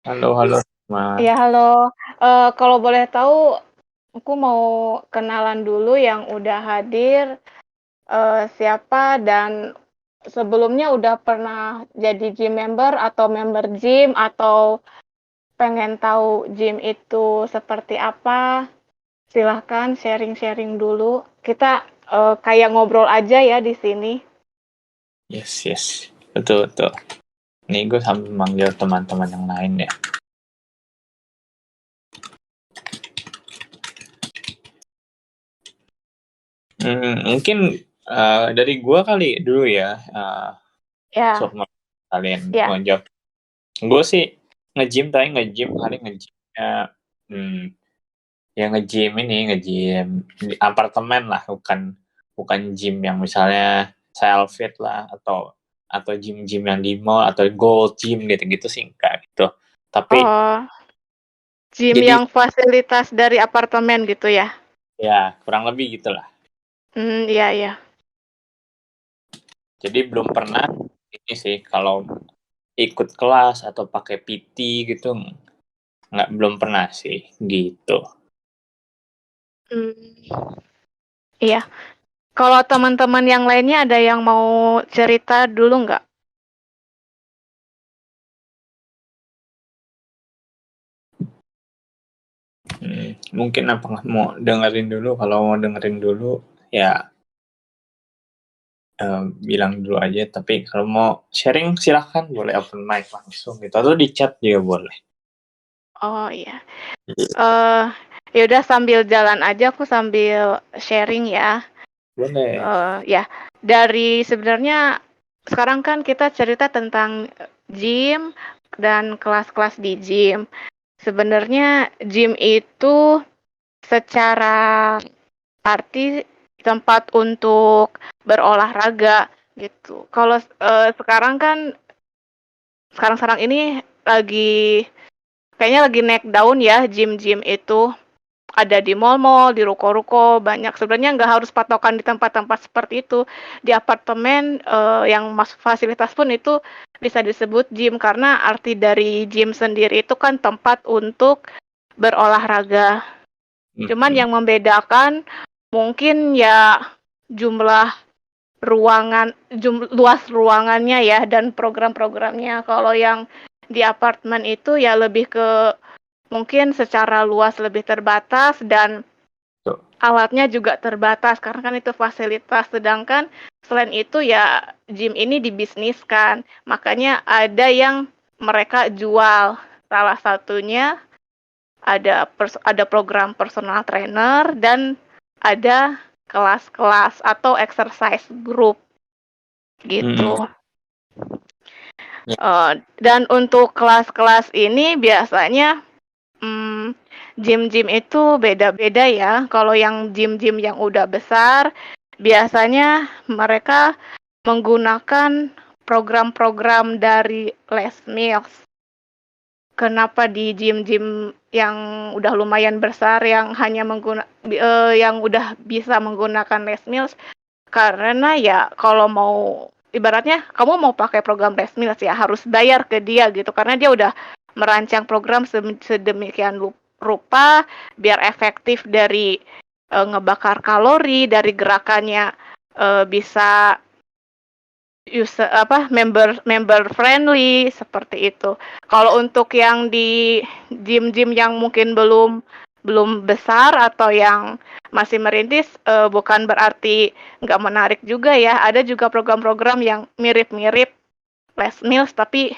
Halo, Ma. Ya, halo. Kalau boleh tahu, aku mau kenalan dulu yang udah hadir, siapa dan sebelumnya udah pernah jadi gym member atau member gym atau pengen tahu gym itu seperti apa, silahkan sharing-sharing dulu. Kita kayak ngobrol aja ya di sini. Yes, yes. Betul, betul. Nih gue sambil manggil teman-teman yang lain ya. Mungkin dari gue kali dulu ya. Ya, Sukma kalian ya. mau jawab. Gue sih nge-gym, tapi nge-gym kali nge-gymnya hmm, ya nge-gym di apartemen lah, bukan bukan gym yang misalnya self-fit lah atau gym-gym yang di mall atau gold gym gitu-gitu sih enggak gitu. Tapi Oh, gym jadi yang fasilitas dari apartemen gitu ya? ya kurang lebih gitulah. Iya, iya. Jadi belum pernah ini sih kalau ikut kelas atau pakai PT gitu nggak belum pernah sih gitu. Hmm, iya. Kalau teman-teman yang lainnya ada yang mau cerita dulu nggak? Mungkin apa mau dengerin dulu, kalau mau dengerin dulu ya bilang dulu aja, tapi kalau mau sharing silahkan boleh open mic langsung gitu atau di chat juga boleh. Oh iya. Eh, ya udah sambil jalan aja aku sambil sharing ya. Boleh. Ya, dari sebenarnya sekarang kan kita cerita tentang gym dan kelas-kelas di gym. Sebenarnya gym itu secara arti tempat untuk berolahraga gitu. Kalau sekarang kan sekarang-sekarang ini lagi kayaknya lagi naik daun ya gym-gym itu ada di mall-mall, di ruko-ruko banyak. Sebenarnya nggak harus patokan di tempat-tempat seperti itu. Di apartemen yang masuk fasilitas pun itu bisa disebut gym karena arti dari gym sendiri itu kan tempat untuk berolahraga. Cuman Mhm. yang membedakan mungkin ya jumlah luas ruangannya ya dan program-programnya. Kalau yang di apartemen itu ya lebih ke mungkin secara luas lebih terbatas dan Tuh. alatnya juga terbatas karena kan itu fasilitas. Sedangkan selain itu ya gym ini dibisniskan. Makanya ada yang mereka jual. Salah satunya ada program personal trainer dan ada kelas-kelas atau exercise group gitu. Mhm. Ya. Dan untuk kelas-kelas ini biasanya hmm, gym-gym itu beda-beda ya. Kalau yang gym-gym yang udah besar, biasanya mereka menggunakan program-program dari Les Mills. Kenapa di gym-gym yang udah lumayan besar yang udah bisa menggunakan Les Mills karena ya kalau mau ibaratnya kamu mau pakai program Les Mills ya harus bayar ke dia gitu karena dia udah merancang program sedemikian rupa biar efektif dari ngebakar kalori dari gerakannya bisa member member friendly seperti itu. Kalau untuk yang di gym-gym yang mungkin belum belum besar atau yang masih merintis bukan berarti nggak menarik juga ya. Ada juga program-program yang mirip-mirip Les Mills tapi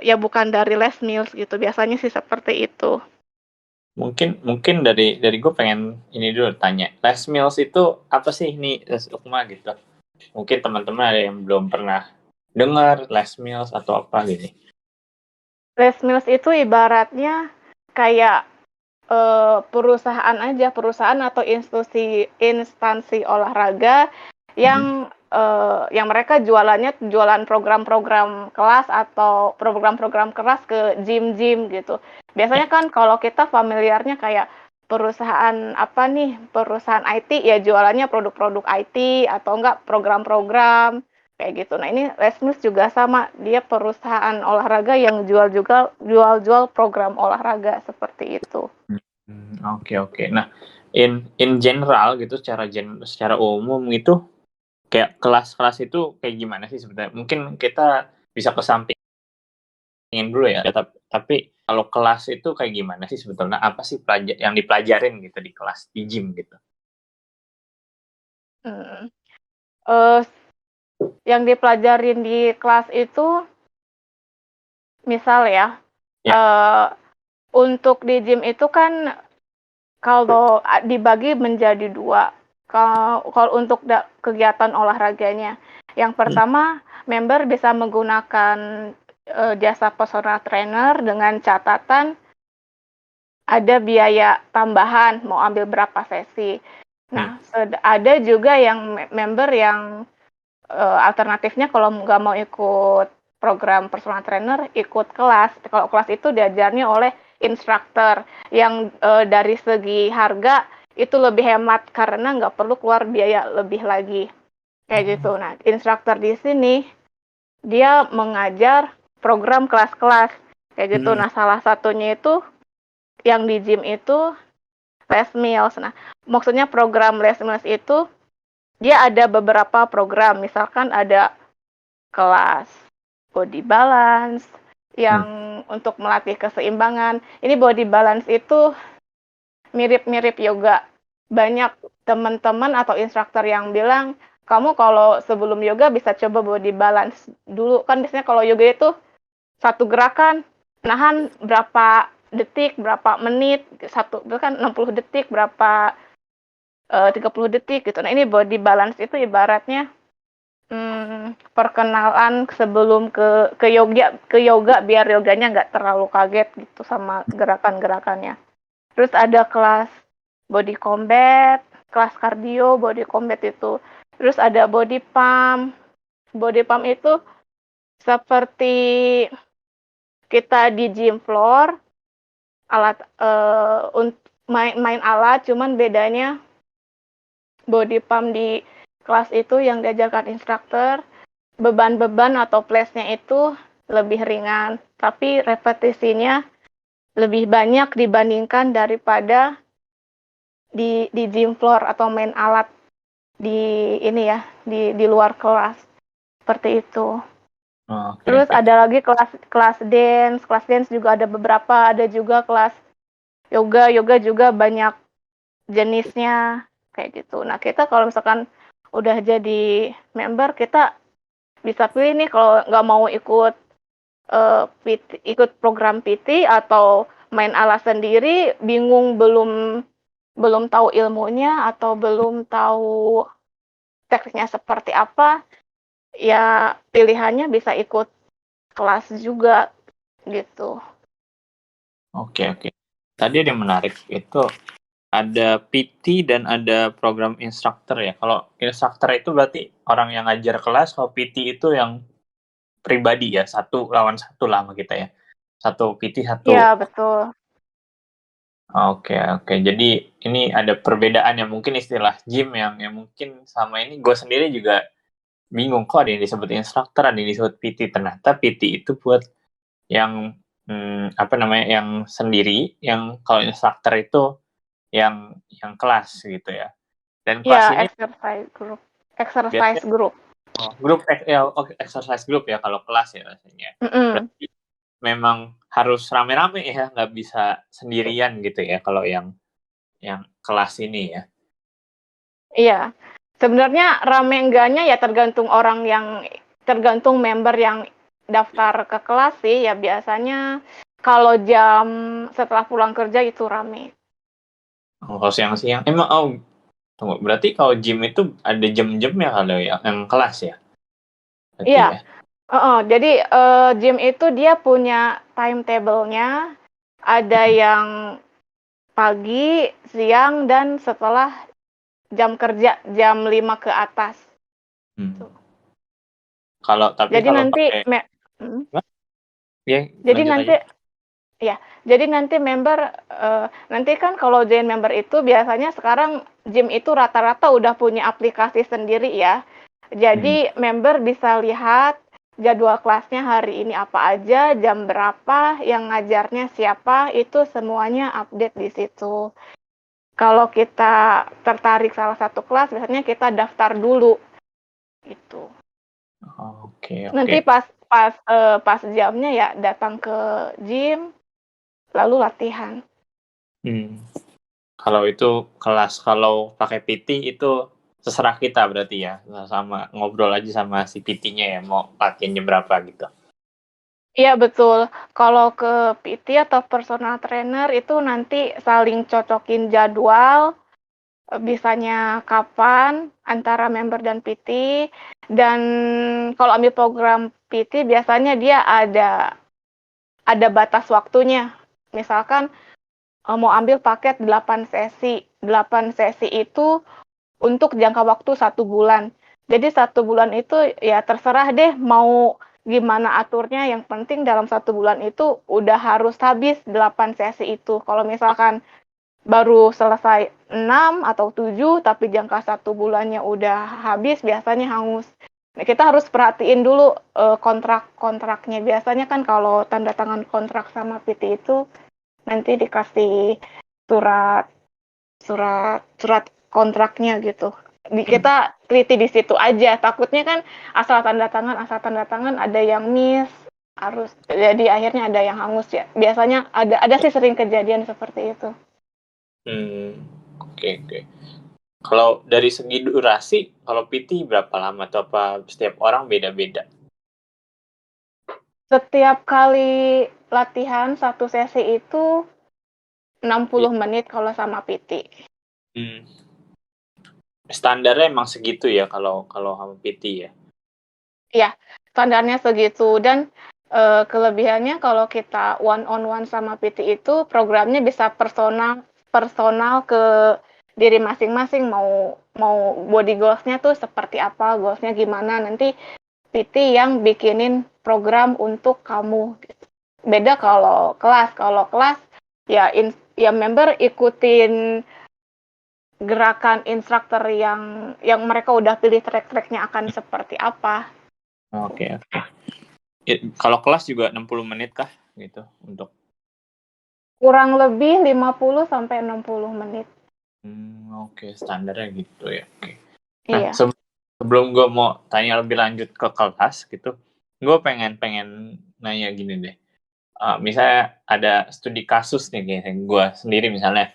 ya bukan dari Les Mills gitu. Biasanya sih seperti itu. Mungkin mungkin dari gue pengen ini dulu tanya. Les Mills itu apa sih ini Les Ukma gitu? Mungkin teman-teman ada yang belum pernah dengar Les Mills atau apa gini. Les Mills itu ibaratnya kayak perusahaan aja, perusahaan atau instansi olahraga Mhm. yang mereka jualannya jualan program-program kelas atau program-program keras ke gym-gym gitu. Ya. Biasanya kan kalau kita familiarnya kayak perusahaan apa nih, perusahaan IT ya jualannya produk-produk IT atau enggak program-program. kayak gitu. Nah ini Lesmus juga sama, dia perusahaan olahraga yang jual program olahraga seperti itu. Oke oke. Nah, in general gitu secara umum itu kayak kelas-kelas itu kayak gimana sih sebenarnya? Mungkin kita bisa kesampingin dulu ya, tapi kalau kelas itu kayak gimana sih sebetulnya? Apa sih yang dipelajarin gitu di kelas di gym gitu? Hmm. Eh, yang dipelajarin di kelas itu, misal ya, Ya. untuk di gym itu kan kalau dibagi menjadi dua. Kalau untuk kegiatan olahraganya, yang pertama member bisa menggunakan jasa personal trainer dengan catatan ada biaya tambahan mau ambil berapa sesi. Nah, ada juga yang member yang alternatifnya kalau nggak mau ikut program personal trainer, ikut kelas. Kalau kelas itu diajarnya oleh instruktur yang dari segi harga itu lebih hemat karena nggak perlu keluar biaya lebih lagi. Kayak gitu. Nah, instruktur di sini dia mengajar program kelas-kelas kayak gitu. Nah, salah satunya itu yang di gym itu Les Mills. Nah, maksudnya program Les Mills itu dia ada beberapa program, misalkan ada kelas body balance yang untuk melatih keseimbangan. Ini body balance itu mirip-mirip yoga. Banyak teman-teman atau instruktur yang bilang, kamu kalau sebelum yoga bisa coba body balance dulu. Kan biasanya kalau yoga itu satu gerakan nahan berapa detik, berapa menit, satu kan 60 detik, berapa 30 detik gitu. Nah, ini body balance itu ibaratnya perkenalan sebelum ke yoga biar yoganya nggak terlalu kaget gitu sama gerakan-gerakannya. Terus ada kelas body combat, kelas cardio, body combat itu. Terus ada body pump. Body pump itu seperti kita di gym floor, alat main alat, cuman bedanya body pump di kelas itu yang diajarkan instruktur, beban-beban atau place-nya itu lebih ringan, tapi repetisinya lebih banyak dibandingkan daripada di gym floor atau main alat di ini ya, di luar kelas. Seperti itu. Terus Oke. ada lagi kelas dance juga ada beberapa, ada juga kelas yoga juga banyak jenisnya kayak gitu. Nah, kita kalau misalkan udah jadi member, kita bisa pilih nih kalau nggak mau ikut ikut program PT atau main alat sendiri, bingung belum tahu ilmunya atau belum tahu tekniknya seperti apa, ya pilihannya bisa ikut kelas juga gitu. Oke. Tadi ada yang menarik itu ada PT dan ada program instruktur ya. Kalau instruktur itu berarti orang yang ngajar kelas, kalau PT itu yang pribadi ya, satu lawan satu lah sama kita ya. Satu PT Iya, satu. betul. Oke. Jadi ini ada perbedaan ya mungkin istilah gym yang mungkin sama ini gue sendiri juga bingung kok ada yang disebut instruktur, ada yang disebut PT. Ternyata PT itu buat yang apa namanya yang sendiri, yang kalau instruktur itu yang kelas gitu ya. Dan Iya, kelas ini exercise biasanya group. exercise group ya kalau kelas ya rasanya. Mm-mm. Berarti memang harus rame-rame ya, nggak bisa sendirian gitu ya kalau yang kelas ini ya. Iya. Sebenarnya rame enggaknya ya tergantung member yang daftar ke kelas sih, ya biasanya kalau jam setelah pulang kerja itu rame. Kalau siang-siang emang tunggu, berarti kalau gym itu ada jam-jamnya kalau yang kelas ya? Berarti Iya. ya. Jadi gym itu dia punya timetable-nya, ada yang pagi, siang, dan setelah jam kerja, jam 5 ke atas. Hmm. Tuh. Tapi Jadi kalau nanti pakai ya jadi lanjut nanti aja. ya, jadi nanti member nanti kan kalau join member itu biasanya sekarang gym itu rata-rata udah punya aplikasi sendiri ya. Jadi member bisa lihat jadwal kelasnya hari ini apa aja, jam berapa, yang ngajarnya siapa, itu semuanya update di situ. Kalau kita tertarik salah satu kelas, biasanya kita daftar dulu gitu. Oke, Nanti oke. pas jamnya ya datang ke gym lalu latihan. Kalau itu kelas, kalau pakai PT itu terserah kita berarti ya, sama ngobrol aja sama si PT-nya ya, mau latihan jam berapa gitu. Iya betul. Kalau ke PT atau personal trainer itu nanti saling cocokin jadwal, bisanya kapan antara member dan PT. Dan kalau ambil program PT biasanya dia ada batas waktunya. Misalkan mau ambil paket 8 sesi. 8 sesi itu untuk jangka waktu 1 bulan. Jadi 1 bulan itu ya terserah deh mau gimana aturnya. Yang penting dalam 1 bulan itu udah harus habis 8 sesi itu. Kalau misalkan baru selesai 6 atau 7 tapi jangka 1 bulannya udah habis, biasanya hangus. Nah, kita harus perhatiin dulu kontrak-kontraknya. Biasanya kan kalau tanda tangan kontrak sama PT itu nanti dikasih surat surat kontraknya gitu. Kita teliti di situ aja. Takutnya kan asal tanda tangan ada yang miss, harus jadi akhirnya ada yang hangus ya. Biasanya ada sih sering kejadian seperti itu. Oke, oke. Kalau dari segi durasi, kalau PT berapa lama atau apa setiap orang beda-beda? Setiap kali latihan satu sesi itu 60 menit kalau sama PT. Standarnya emang segitu ya kalau kalau sama PT ya. Ya, standarnya segitu. Dan kelebihannya kalau kita one on one sama PT itu programnya bisa personal ke diri masing-masing, mau body goals-nya tuh seperti apa, goals-nya gimana, nanti PT yang bikinin program untuk kamu. Beda kalau kelas ya member ikutin gerakan instruktur yang mereka udah pilih track-tracknya akan seperti apa. Oke, oke. Kalau kelas juga 60 menit kah gitu untuk Kurang lebih 50 sampai 60 menit. Oke, standarnya gitu ya. Oke. Nah, Iya. sebelum gue mau tanya lebih lanjut ke kelas gitu, gue pengen nanya gini deh. Misalnya ada studi kasus nih kayak gue sendiri misalnya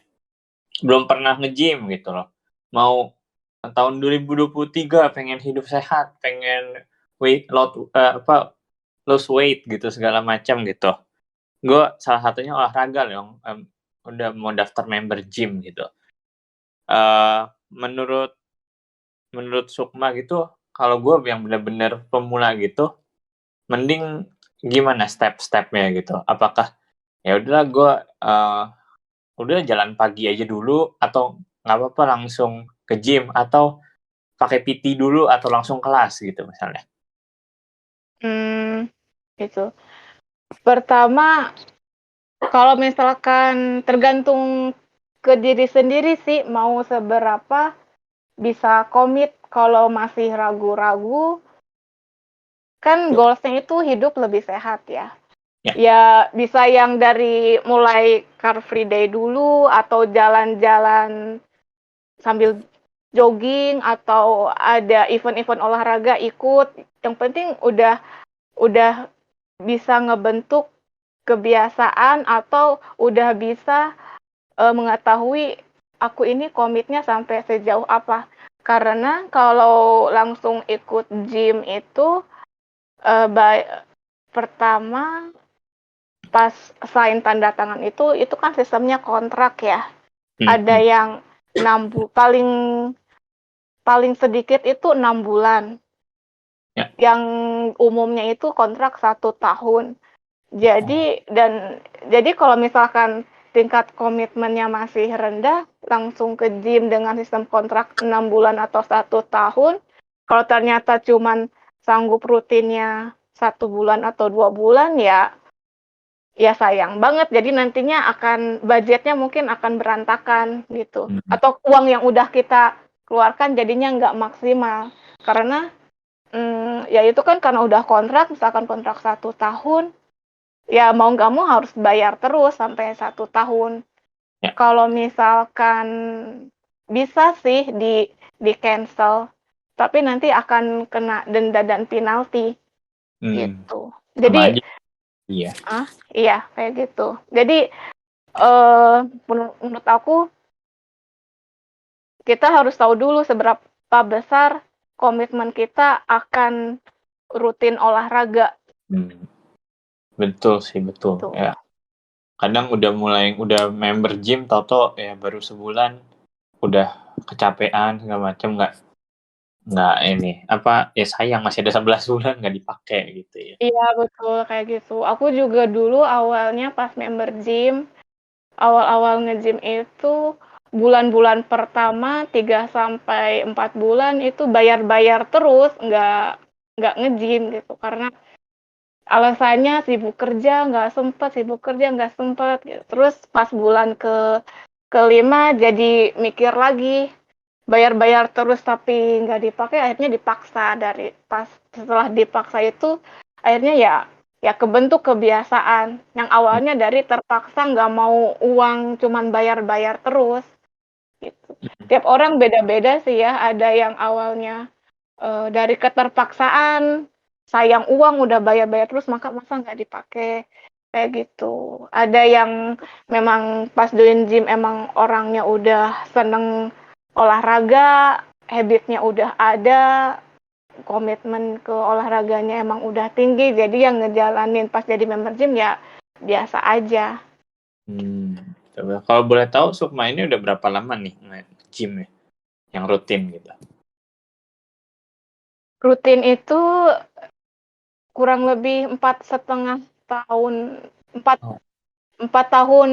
belum pernah nge-gym gitu loh. Mau tahun 2023 pengen hidup sehat, pengen lose weight gitu segala macam gitu. Gue salah satunya olahraga dong. Udah mau daftar member gym gitu. Menurut Sukma gitu, kalau gue yang bener-bener pemula gitu, mending gimana step-stepnya gitu? Apakah ya udahlah gue udah jalan pagi aja dulu, atau nggak apa-apa langsung ke gym, atau pakai PT dulu atau langsung kelas gitu misalnya? Itu. Pertama, kalau misalkan tergantung ke diri sendiri sih mau seberapa bisa komit. Kalau masih ragu-ragu, kan goals-nya itu hidup lebih sehat ya. Ya. Ya bisa yang dari mulai car free day dulu, atau jalan-jalan sambil jogging, atau ada event-event olahraga ikut. Yang penting udah bisa ngebentuk kebiasaan, atau udah bisa mengetahui aku ini komitnya sampai sejauh apa. Karena kalau langsung ikut gym itu pertama pas sign tanda tangan itu kan sistemnya kontrak ya. Ada yang 6 paling sedikit itu 6 bulan. Ya. Yang umumnya itu kontrak 1 tahun. Jadi kalau misalkan tingkat komitmennya masih rendah, langsung ke gym dengan sistem kontrak 6 bulan atau 1 tahun. Kalau ternyata cuman sanggup rutinnya 1 bulan atau 2 bulan, ya sayang banget. Jadi nantinya budgetnya mungkin akan berantakan gitu. Atau uang yang udah kita keluarkan jadinya nggak maksimal. Karena Ya itu kan karena udah kontrak, misalkan kontrak 1 tahun, ya mau nggak mau harus bayar terus sampai 1 tahun. Ya. Kalau misalkan bisa sih di cancel, tapi nanti akan kena denda dan penalti gitu. Sama Jadi aja. Iya. iya kayak gitu. Jadi eh menurut aku kita harus tahu dulu seberapa besar komitmen kita akan rutin olahraga. Betul sih, betul. Tuh. Ya, kadang udah member gym, toto ya baru sebulan udah kecapean segala macam, nggak ini apa ya, sayang masih ada 11 bulan nggak dipakai gitu ya. Iya betul kayak gitu. Aku juga dulu awalnya pas member gym, awal-awal nge-gym itu bulan-bulan pertama 3 sampai 4 bulan itu bayar-bayar terus, nggak nge-gym gitu karena alasannya sibuk kerja nggak sempet gitu. Terus pas bulan kelima jadi mikir lagi, bayar-bayar terus tapi nggak dipakai, akhirnya dipaksa. Setelah dipaksa itu akhirnya ya kebentuk kebiasaan yang awalnya dari terpaksa nggak mau uang, cuman bayar-bayar terus gitu. Tiap orang beda-beda sih ya, ada yang awalnya dari keterpaksaan, sayang uang udah bayar-bayar terus masa nggak dipakai kayak gitu. Ada yang memang pas join gym emang orangnya udah seneng olahraga, habitnya udah ada, komitmen ke olahraganya emang udah tinggi, jadi yang ngejalanin pas jadi member gym ya biasa aja. Coba kalau boleh tahu, Sukma ini udah berapa lama nih gym ya, yang rutin gitu? Rutin itu kurang lebih 4,5 tahun, 4 Oh. 4 tahun.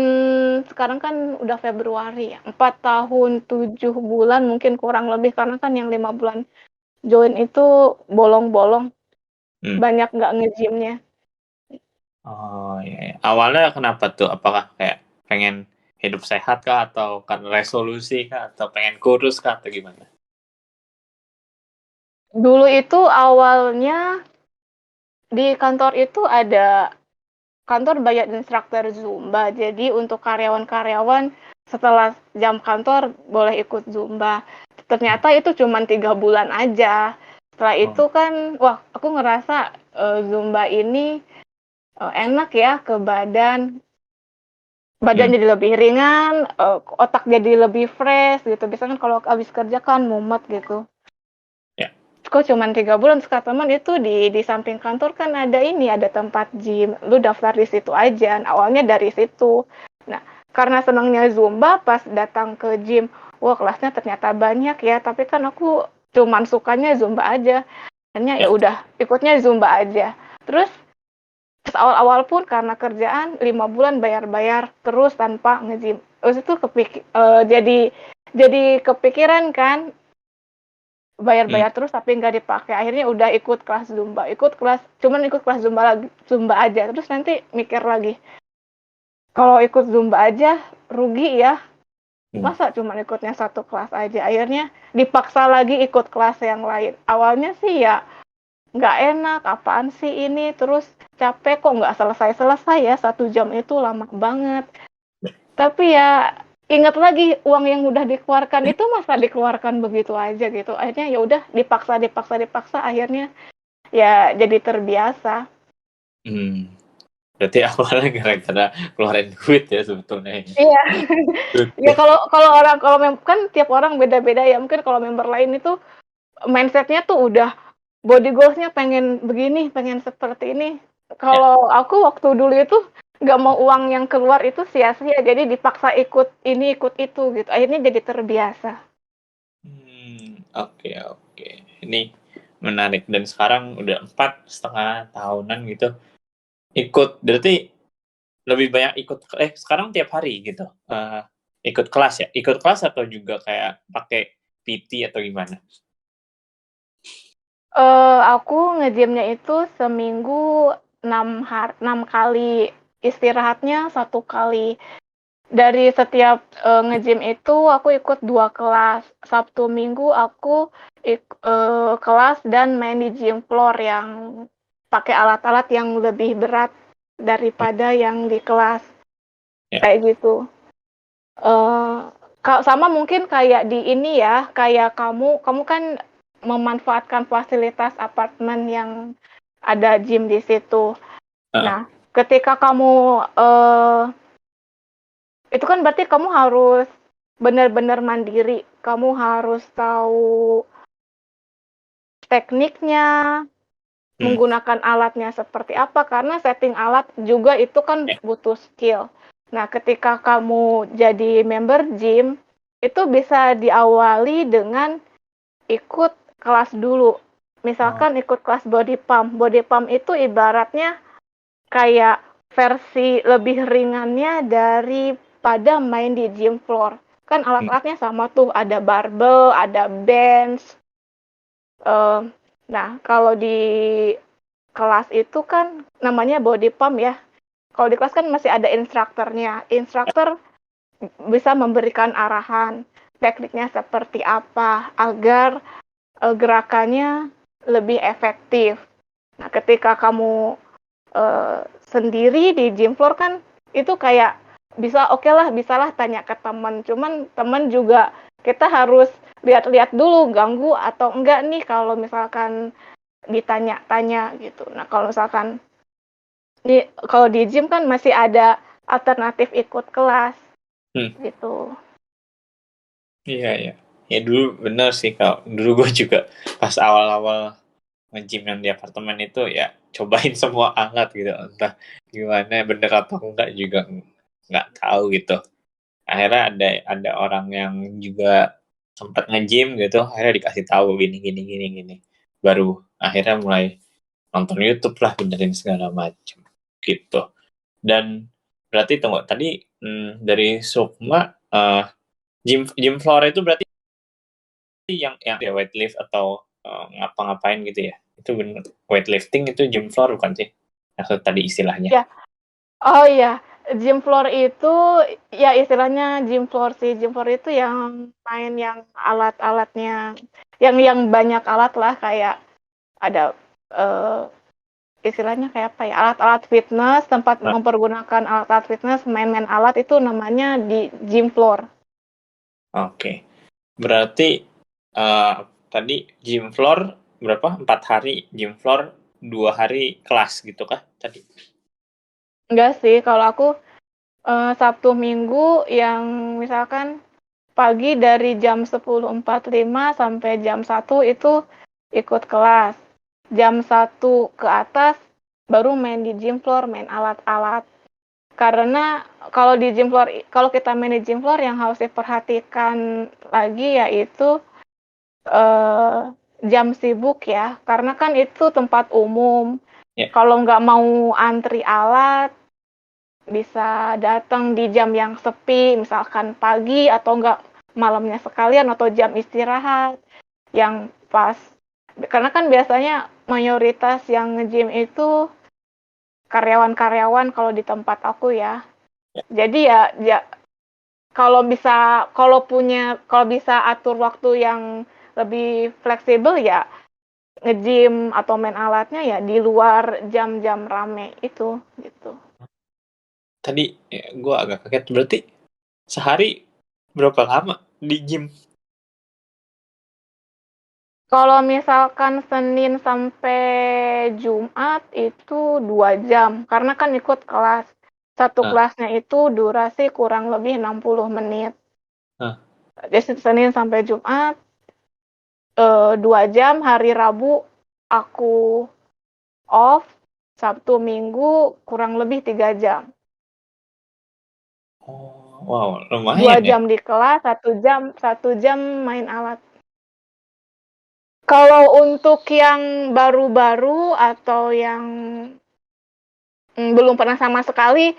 Sekarang kan udah Februari ya, 4 tahun 7 bulan mungkin kurang lebih, karena kan yang 5 bulan join itu bolong-bolong, banyak nggak nge-gymnya. Oh ya, ya. Awalnya kenapa tuh? Apakah kayak pengen hidup sehat kah, atau karena resolusi kah, atau pengen kurus kah, atau gimana? Dulu itu awalnya di kantor itu ada kantor bayar instruktur Zumba. Jadi untuk karyawan-karyawan setelah jam kantor boleh ikut Zumba. Ternyata itu cuma 3 bulan aja. Setelah itu kan, wah aku ngerasa Zumba ini enak ya ke badan. Badan jadi lebih ringan, otak jadi lebih fresh gitu. Biasanya kan kalau habis kerja kan mumet gitu. Ya. Kok cuma 3 bulan, sekarang teman itu di samping kantor kan ada tempat gym, lu daftar di situ aja. Nah, awalnya dari situ. Nah, karena senangnya Zumba, pas datang ke gym, wah kelasnya ternyata banyak ya, tapi kan aku cuman sukanya Zumba aja. Akhirnya ya udah ikutnya Zumba aja. Terus pas awal-awal pun karena kerjaan 5 bulan bayar-bayar terus tanpa nge-gym. Terus itu jadi kepikiran kan, bayar-bayar terus tapi nggak dipakai. Akhirnya udah ikut kelas Zumba, cuman ikut kelas Zumba lagi, Zumba aja. Terus nanti mikir lagi, kalau ikut Zumba aja rugi ya, masa cuma ikutnya 1 kelas aja. Akhirnya dipaksa lagi ikut kelas yang lain. Awalnya sih ya nggak enak, apaan sih ini, terus capek kok nggak selesai-selesai ya, 1 jam itu lama banget. Tapi ya ingat lagi uang yang udah dikeluarkan itu masa dikeluarkan begitu aja gitu. Akhirnya ya udah dipaksa, akhirnya ya jadi terbiasa. Berarti awalnya gara-gara keluarin duit ya sebetulnya. Iya. Ya kan tiap orang beda-beda ya. Mungkin kalau member lain itu mindsetnya tuh udah body goals-nya pengen begini, pengen seperti ini. Ya. Kalau aku waktu dulu itu nggak mau uang yang keluar itu sia-sia, jadi dipaksa ikut ini, ikut itu gitu. Akhirnya jadi terbiasa. Oke, oke. Ini menarik. Dan sekarang udah 4,5 tahunan gitu. Berarti lebih banyak sekarang tiap hari gitu. Ikut kelas ya? Ikut kelas atau juga kayak pakai PT atau gimana? Aku nge-gym-nya itu seminggu 6 kali, istirahatnya 1 kali. dari setiap nge-gym itu aku ikut 2 kelas. Sabtu Minggu aku kelas dan main di gym floor yang pakai alat-alat yang lebih berat daripada yang di kelas. Ya. Kayak gitu. Sama mungkin kayak di ini ya, kayak kamu kan memanfaatkan fasilitas apartemen yang ada gym di situ. Heeh. Nah, ketika kamu itu kan berarti kamu harus benar-benar mandiri. Kamu harus tahu tekniknya, Hmm. menggunakan alatnya seperti apa, karena setting alat juga itu kan Ya. butuh skill. Nah, ketika kamu jadi member gym, itu bisa diawali dengan ikut kelas dulu. Oh. Misalkan ikut kelas body pump. Body pump itu ibaratnya kayak versi lebih ringannya daripada main di gym floor. Kan Hmm. alat-alatnya sama tuh, ada barbel, ada bench. Uh, nah, kalau di kelas itu kan namanya body pump ya. Kalau di kelas kan masih ada instrukturnya. Instruktur bisa memberikan arahan tekniknya seperti apa agar gerakannya lebih efektif. Nah, ketika kamu sendiri di gym floor kan itu kayak bisa oke lah, bisalah tanya ke teman. Cuman teman juga kita harus lihat-lihat dulu ganggu atau enggak nih kalau misalkan ditanya-tanya gitu. Nah, kalau di gym kan masih ada alternatif ikut kelas Hmm. gitu. Iya, iya. Ya dulu bener sih, kalau dulu gue juga pas awal-awal nge-gym yang di apartemen itu ya cobain semua alat gitu, entah gimana bener atau enggak juga nggak tahu gitu. Akhirnya ada orang yang juga sempat nge-gym gitu, akhirnya dikasih tahu gini gini gini gini, baru akhirnya mulai nonton YouTube lah, benerin segala macam gitu. Dan berarti tunggu tadi, dari Sukma, gym gym floor itu berarti yang ya weightlift atau ngapa-ngapain gitu ya? Itu bener weightlifting itu gym floor bukan sih? Maksud tadi istilahnya. Ya, oh iya, gym floor itu ya istilahnya gym floor sih. Gym floor itu yang main yang alat-alatnya, yang banyak alat lah kayak ada eh, istilahnya kayak apa ya, alat-alat fitness, tempat Nah, mempergunakan alat-alat fitness, main-main alat itu namanya di gym floor. oke. Berarti eh, tadi gym floor berapa? 4 hari gym floor, 2 hari kelas gitu kah tadi? Enggak sih, kalau aku Sabtu Minggu yang misalkan pagi dari jam 10.45 sampai jam 1 itu ikut kelas. Jam 1 ke atas baru main di gym floor, main alat-alat. Karena kalau kita main di gym floor yang harus diperhatikan lagi yaitu eh, jam sibuk ya. Karena kan itu tempat umum. Ya. Kalau nggak mau antri alat, bisa datang di jam yang sepi, misalkan pagi atau enggak malamnya sekalian atau jam istirahat yang pas. Karena kan biasanya mayoritas yang nge-gym itu karyawan-karyawan kalau di tempat aku ya. Ya. Jadi ya kalau bisa atur waktu yang lebih fleksibel ya nge-gym atau main alatnya ya di luar jam-jam rame itu gitu. Tadi ya, gue agak kaget, berarti sehari berapa lama di gym? Kalau misalkan Senin sampai Jumat itu 2 jam, karena kan ikut kelas. Satu Nah, kelasnya itu durasi kurang lebih 60 menit. nah. Jadi Senin sampai Jumat 2 jam, hari Rabu aku off, Sabtu Minggu kurang lebih 3 jam. Oh, wow, 2 lumayan ya. jam di kelas, 1 jam main alat. Kalau untuk yang baru-baru atau yang belum pernah sama sekali,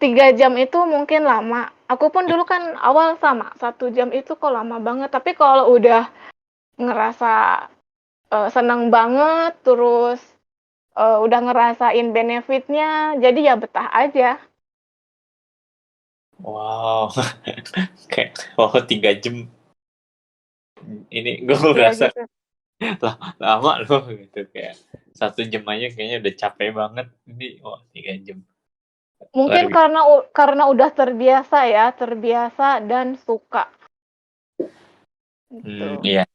3 jam itu mungkin lama. Aku pun dulu kan awal sama, 1 jam itu kok lama banget. Tapi kalau udah ngerasa seneng banget, terus udah ngerasain benefitnya, jadi ya betah aja. Wow, kayak 3 jam. Ini gue Iya merasa gitu. lama loh gitu, kayak 1 jam aja kayaknya udah capek banget. Ini 3 jam. Luar Mungkin biasa. karena udah terbiasa ya, terbiasa dan suka gitu. Iya.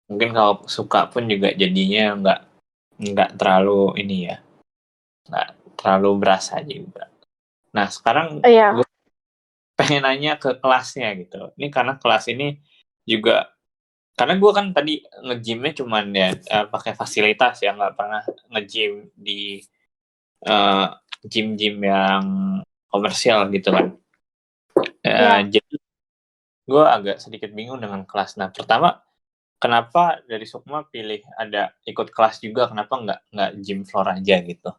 Mungkin kalau suka pun juga jadinya nggak terlalu ini ya, nggak terlalu berasa juga. Nah sekarang gue Iya. pengen nanya ke kelasnya gitu. Ini karena kelas ini juga, karena gue kan tadi nge-gymnya cuman ya pakai fasilitas ya, nggak pernah nge-gym di eh, gym-gym yang komersial gitu kan. Iya. Jadi gue agak sedikit bingung dengan kelas. Nah pertama, kenapa dari Sukma pilih ada ikut kelas juga? Kenapa nggak gym floor aja gitu?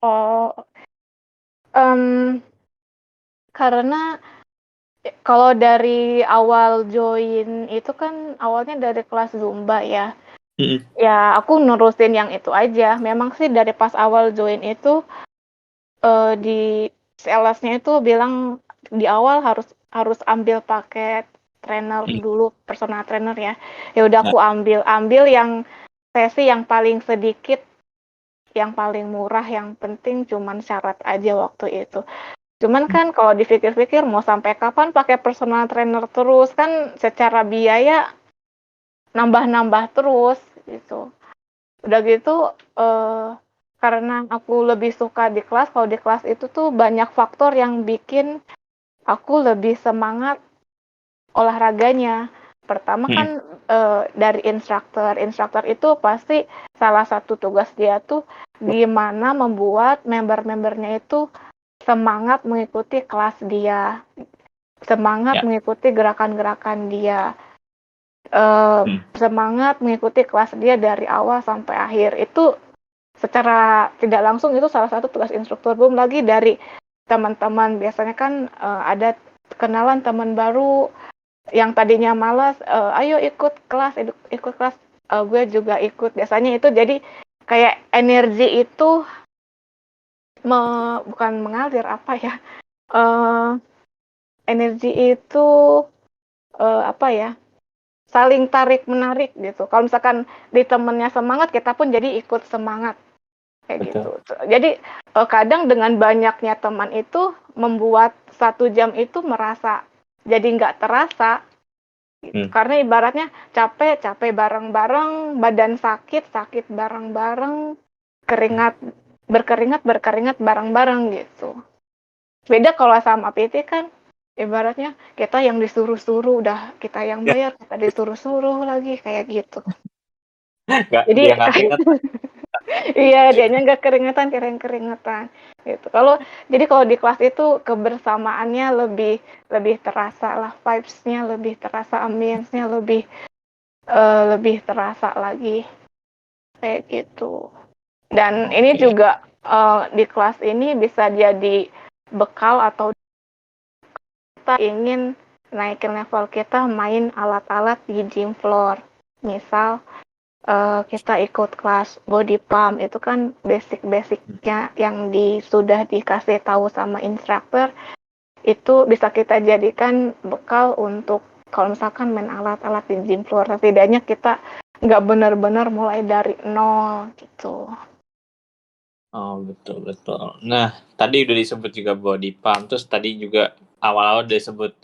Oh, em, karena kalau dari awal join itu kan awalnya dari kelas Zumba ya. Mm-mm. Ya, aku nurusin yang itu aja. Memang sih dari pas awal join itu di salesnya itu bilang di awal harus harus ambil paket trainer Mm. dulu, personal trainer ya. Ya udah Nah, aku ambil yang sesi yang paling sedikit, yang paling murah, yang penting cuman syarat aja waktu itu. Cuman kan kalau dipikir-pikir mau sampai kapan pakai personal trainer terus kan secara biaya nambah-nambah terus gitu. Udah gitu eh, karena aku lebih suka di kelas, kalau di kelas itu tuh banyak faktor yang bikin aku lebih semangat olahraganya. Pertama mm. kan dari instruktur. Instruktur itu pasti salah satu tugas dia tuh gimana membuat member-membernya itu semangat mengikuti kelas dia, semangat Ya. mengikuti gerakan-gerakan dia, Mm. semangat mengikuti kelas dia dari awal sampai akhir. Itu secara tidak langsung itu salah satu tugas instruktur. Belum lagi dari teman-teman, biasanya kan ada kenalan teman baru yang tadinya malas, ayo ikut kelas, ikut kelas. Gue juga ikut, biasanya itu jadi kayak energi itu bukan mengalir apa ya, eh, energi itu apa ya, saling tarik menarik gitu. Kalau misalkan di temennya semangat, kita pun jadi ikut semangat kayak gitu. Betul. Jadi kadang dengan banyaknya teman itu membuat 1 jam itu merasa jadi nggak terasa gitu. Mm. Karena ibaratnya capek capek bareng-bareng, badan sakit sakit bareng-bareng, Mm. keringat berkeringat berkeringat bareng-bareng gitu. Beda kalau sama PT kan ibaratnya kita yang disuruh-suruh, udah kita yang Ya, bayar kita disuruh-suruh lagi kayak gitu. dia Jadi nggak keringet. iya, dianya nggak keringetan, kirain keringetan gitu. Kalau di kelas itu kebersamaannya lebih lebih terasa lah, vibes-nya lebih terasa, ambience-nya lebih terasa lagi kayak gitu. Dan ini Oke. juga di kelas ini bisa jadi bekal atau kita ingin naikin level kita main alat-alat di gym floor. Misal kita ikut kelas body pump, itu kan basic-basicnya yang sudah dikasih tahu sama instruktur, itu bisa kita jadikan bekal untuk kalau misalkan main alat-alat di gym floor. Setidaknya kita nggak benar-benar mulai dari nol gitu. Oh, betul betul. Nah, tadi udah disebut juga body pump, terus tadi juga awal-awal udah disebut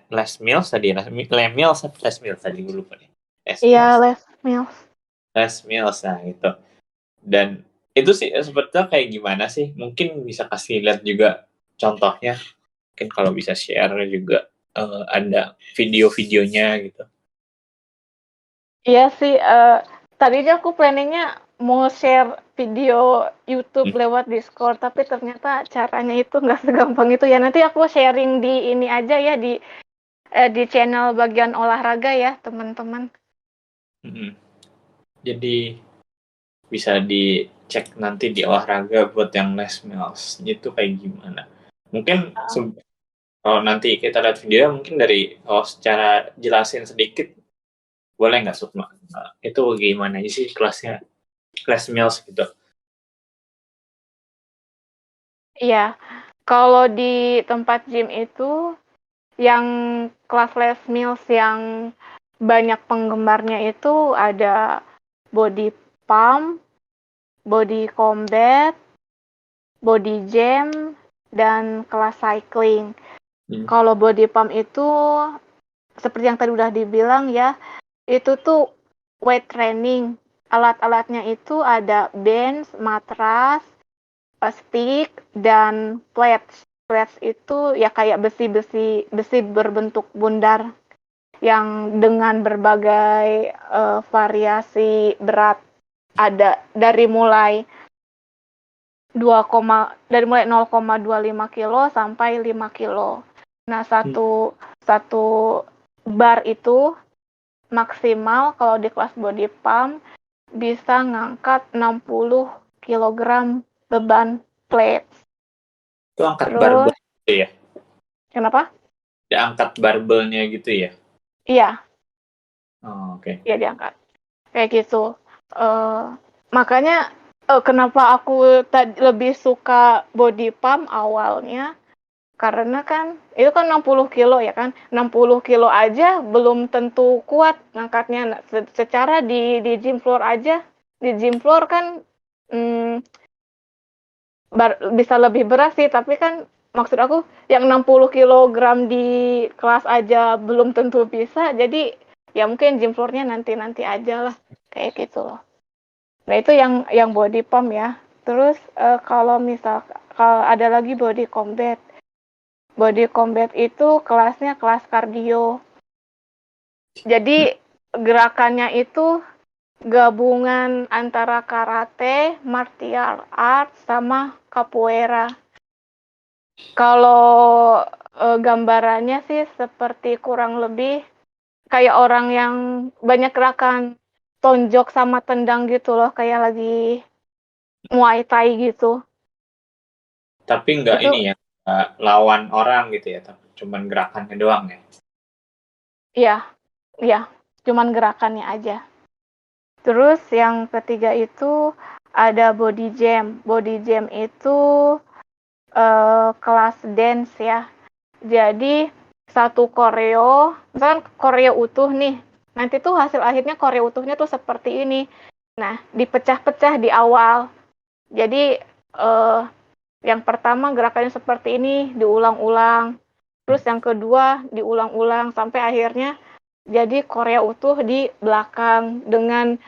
les meals tadi, les meals atau les meals tadi gue lupa nih. Les Iya, meals, Les Mills. les meals, nah gitu. Dan itu sih sebetulnya kayak gimana sih? Mungkin bisa kasih lihat juga contohnya. Mungkin kalau bisa share juga ada video-videonya gitu. Iya sih, tadinya aku planningnya mau share video YouTube Hmm. lewat Discord, tapi ternyata caranya itu nggak segampang itu ya. Nanti aku sharing di ini aja ya, di channel bagian olahraga ya, teman-teman. Hmm. Jadi bisa dicek nanti di olahraga buat yang les meals itu kayak gimana. Mungkin kalau nanti kita lihat video mungkin dari kalau secara jelasin sedikit boleh nggak Sukma? Itu gimana sih kelasnya les meals gitu? Iya, Kalau di tempat gym itu yang kelas Les Mills yang banyak penggemarnya itu ada body pump, body combat, body jam, dan kelas cycling. Kalau body pump itu seperti yang tadi udah dibilang ya, itu tuh weight training. Alat-alatnya itu ada bench, matras, stick, dan plates. Plates itu ya kayak besi berbentuk bundar yang dengan berbagai variasi berat, ada dari mulai 0,25 kilo sampai 5 kilo. Nah, satu bar itu maksimal kalau di kelas body pump bisa ngangkat 60 kilogram beban plates. Itu angkat barbel gitu ya? Kenapa? Ya, angkat barbelnya gitu ya? Iya. Oh, oke. Iya, diangkat. Kayak gitu. Makanya kenapa aku lebih suka body pump awalnya, karena kan itu kan 60 kilo ya kan. 60 kilo aja belum tentu kuat ngangkatnya. Secara di gym floor aja, di gym floor kan bisa lebih berat sih, tapi kan maksud aku yang 60 kilogram di kelas aja belum tentu bisa, jadi ya mungkin gym floor-nya nanti aja lah, kayak gitu loh. Nah itu yang body pump ya. Terus kalau ada lagi body combat. Body combat itu kelasnya kelas kardio. Jadi gerakannya itu gabungan antara karate, martial arts, sama capoeira. Kalau gambarannya sih seperti kurang lebih kayak orang yang banyak gerakan tonjok sama tendang gitu loh, kayak lagi Muay Thai gitu. Tapi nggak Itu ini ya, nggak lawan orang gitu ya, tapi cuman gerakannya doang ya. iya, cuman gerakannya aja. Terus yang ketiga itu ada body jam. Body jam itu kelas dance ya. Jadi satu koreo, misalkan koreo utuh nih, nanti tuh hasil akhirnya koreo utuhnya tuh seperti ini. Nah, dipecah-pecah di awal. Jadi yang pertama gerakannya seperti ini, diulang-ulang. Terus yang kedua diulang-ulang sampai akhirnya jadi koreo utuh di belakang dengan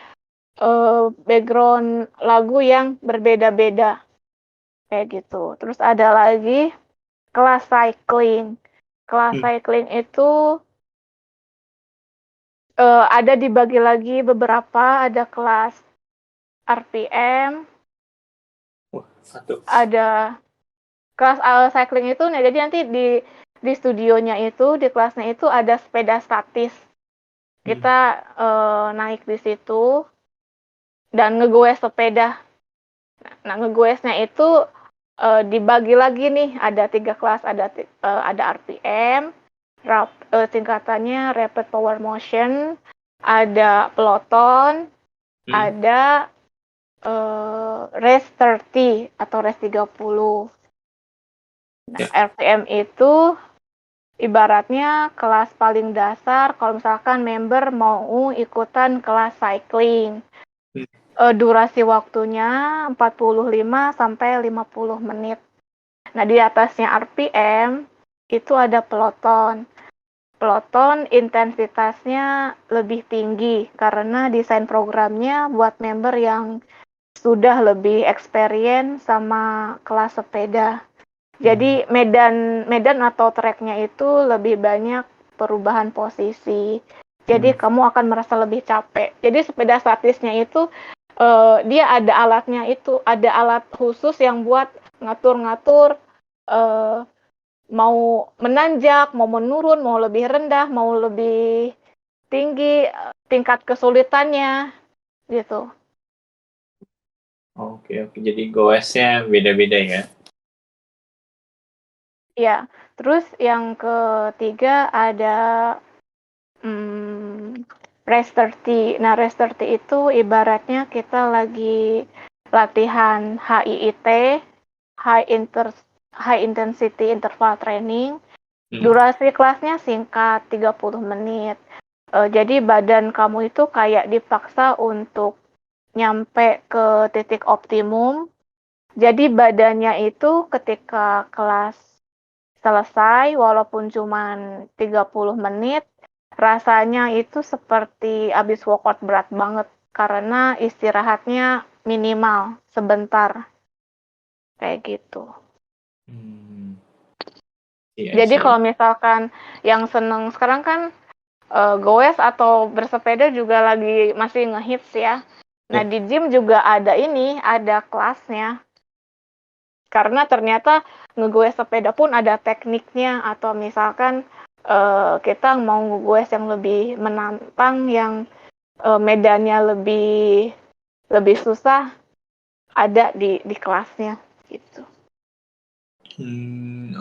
background lagu yang berbeda-beda. Kayak gitu. Terus ada lagi kelas cycling. Kelas cycling itu ada dibagi lagi beberapa, ada kelas RPM, ada kelas cycling itu, nah jadi nanti di studionya itu, di kelasnya itu ada sepeda statis. Kita naik di situ dan ngegoes sepeda. Nah, ngegoesnya itu dibagi lagi nih, ada 3 kelas, ada RPM, singkatannya Rapid Power Motion, ada peloton, ada race 30 atau race 30. Nah, RPM itu ibaratnya kelas paling dasar kalau misalkan member mau ikutan kelas cycling. Durasi waktunya 45 sampai 50 menit. Nah, di atasnya RPM itu ada peloton. Peloton intensitasnya lebih tinggi karena desain programnya buat member yang sudah lebih experience sama kelas sepeda. Jadi medan atau treknya itu lebih banyak perubahan posisi. Jadi kamu akan merasa lebih capek. Jadi sepeda statisnya itu dia ada alatnya, itu ada alat khusus yang buat ngatur-ngatur mau menanjak, mau menurun, mau lebih rendah, mau lebih tinggi, tingkat kesulitannya gitu. Oke, jadi goesnya beda-beda ya. Ya, terus yang ketiga ada race 30. Nah, race 30 itu ibaratnya kita lagi latihan HIIT, high intensity interval training. Durasi kelasnya singkat, 30 menit. Jadi badan kamu itu kayak dipaksa untuk nyampe ke titik optimum. Jadi badannya itu ketika kelas selesai, walaupun cuma 30 menit, rasanya itu seperti habis workout berat banget karena istirahatnya minimal sebentar. Kayak gitu. Iya Jadi sih. kalau misalkan yang seneng sekarang kan goes atau bersepeda juga lagi masih ngehits ya. Nah di gym juga ada kelasnya. Karena ternyata ngegoes sepeda pun ada tekniknya, atau misalkan kita mau ngegoes yang lebih menantang, yang medannya lebih susah, ada di kelasnya gitu.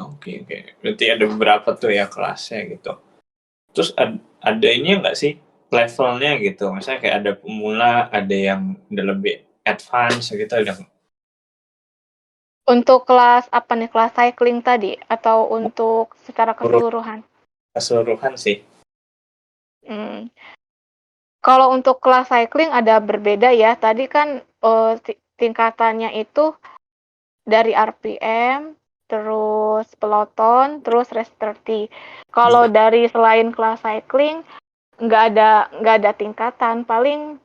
Oke. Berarti ada beberapa tuh ya kelasnya gitu. Terus ada ini nggak sih levelnya gitu? Misalnya kayak ada pemula, ada yang udah lebih advance gitu, ada Untuk kelas apa nih, kelas cycling tadi atau untuk secara keseluruhan? keseluruhan sih. Kalau untuk kelas cycling ada berbeda ya. Tadi kan tingkatannya itu dari RPM, terus peloton, terus race 30. Kalau dari selain kelas cycling nggak ada tingkatan. Paling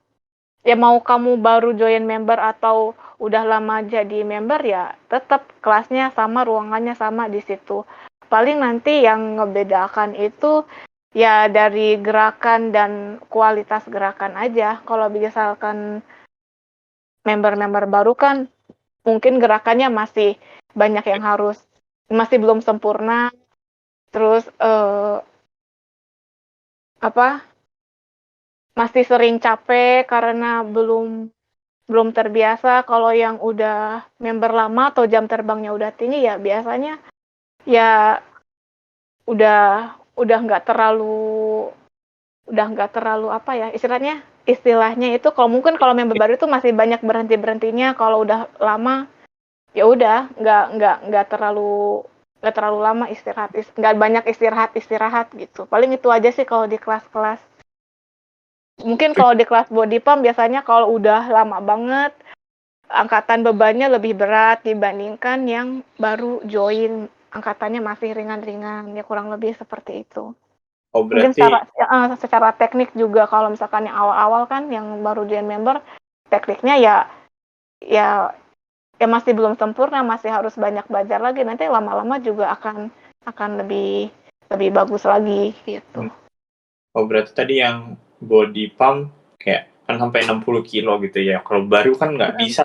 ya mau kamu baru join member atau udah lama jadi member, ya tetap kelasnya sama, ruangannya sama di situ. Paling nanti yang ngebedakan itu ya dari gerakan dan kualitas gerakan aja. Kalau misalkan member-member baru kan mungkin gerakannya masih banyak yang masih belum sempurna. Terus masih sering capek karena belum terbiasa. Kalau yang udah member lama atau jam terbangnya udah tinggi, ya biasanya ya udah nggak terlalu apa ya istilahnya itu, kalau member baru itu masih banyak berhentinya. Kalau udah lama ya udah nggak terlalu lama nggak banyak istirahat gitu. Paling itu aja sih kalau di kelas-kelas. Mungkin kalau di kelas body pump biasanya kalau udah lama banget, angkatan bebannya lebih berat dibandingkan yang baru join, angkatannya masih ringan-ringan, ya kurang lebih seperti itu. Oh Mungkin berarti secara teknik juga, kalau misalkan yang awal-awal kan yang baru join member, tekniknya ya masih belum sempurna, masih harus banyak belajar lagi. Nanti lama-lama juga akan lebih bagus lagi gitu. oh berarti tadi yang body pump kayak kan sampai 60 kilo gitu ya. Kalau baru kan nggak bisa.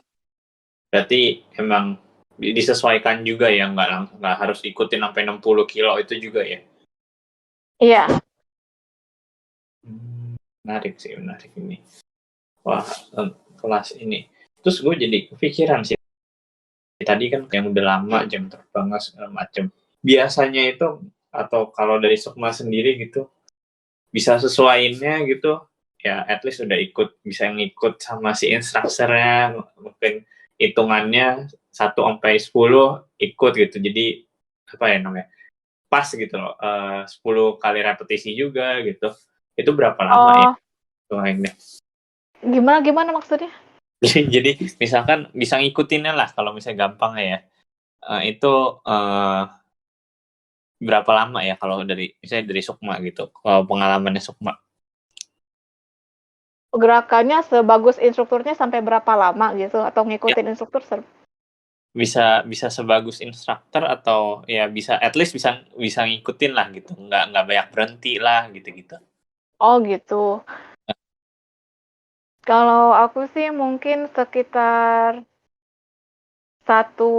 Berarti emang disesuaikan juga ya, nggak harus ikutin sampai 60 kilo itu juga ya. Iya. Menarik ini. Wah, kelas ini. Terus gue jadi kepikiran sih. Tadi kan yang udah lama jam terbang segala macem. Biasanya itu, atau kalau dari Sukma sendiri gitu, bisa sesuaiinnya gitu, ya at least udah bisa ngikut sama si instrukturnya, mungkin hitungannya 1-10 ikut gitu. Jadi apa ya namanya? Pas gitu loh. 10 kali repetisi juga gitu. Itu berapa lama ya? Tuhannya. Gimana maksudnya? Jadi misalkan bisa ngikutinnya lah kalau misalnya gampang ya. Itu berapa lama ya kalau misalnya dari Sukma gitu, kalau pengalamannya Sukma? Gerakannya sebagus instrukturnya sampai berapa lama gitu, atau ngikutin instruktur Bisa sebagus instruktur, atau ya bisa at least bisa ngikutin lah gitu, nggak banyak berhenti lah gitu. Oh gitu. Kalau aku sih mungkin sekitar satu,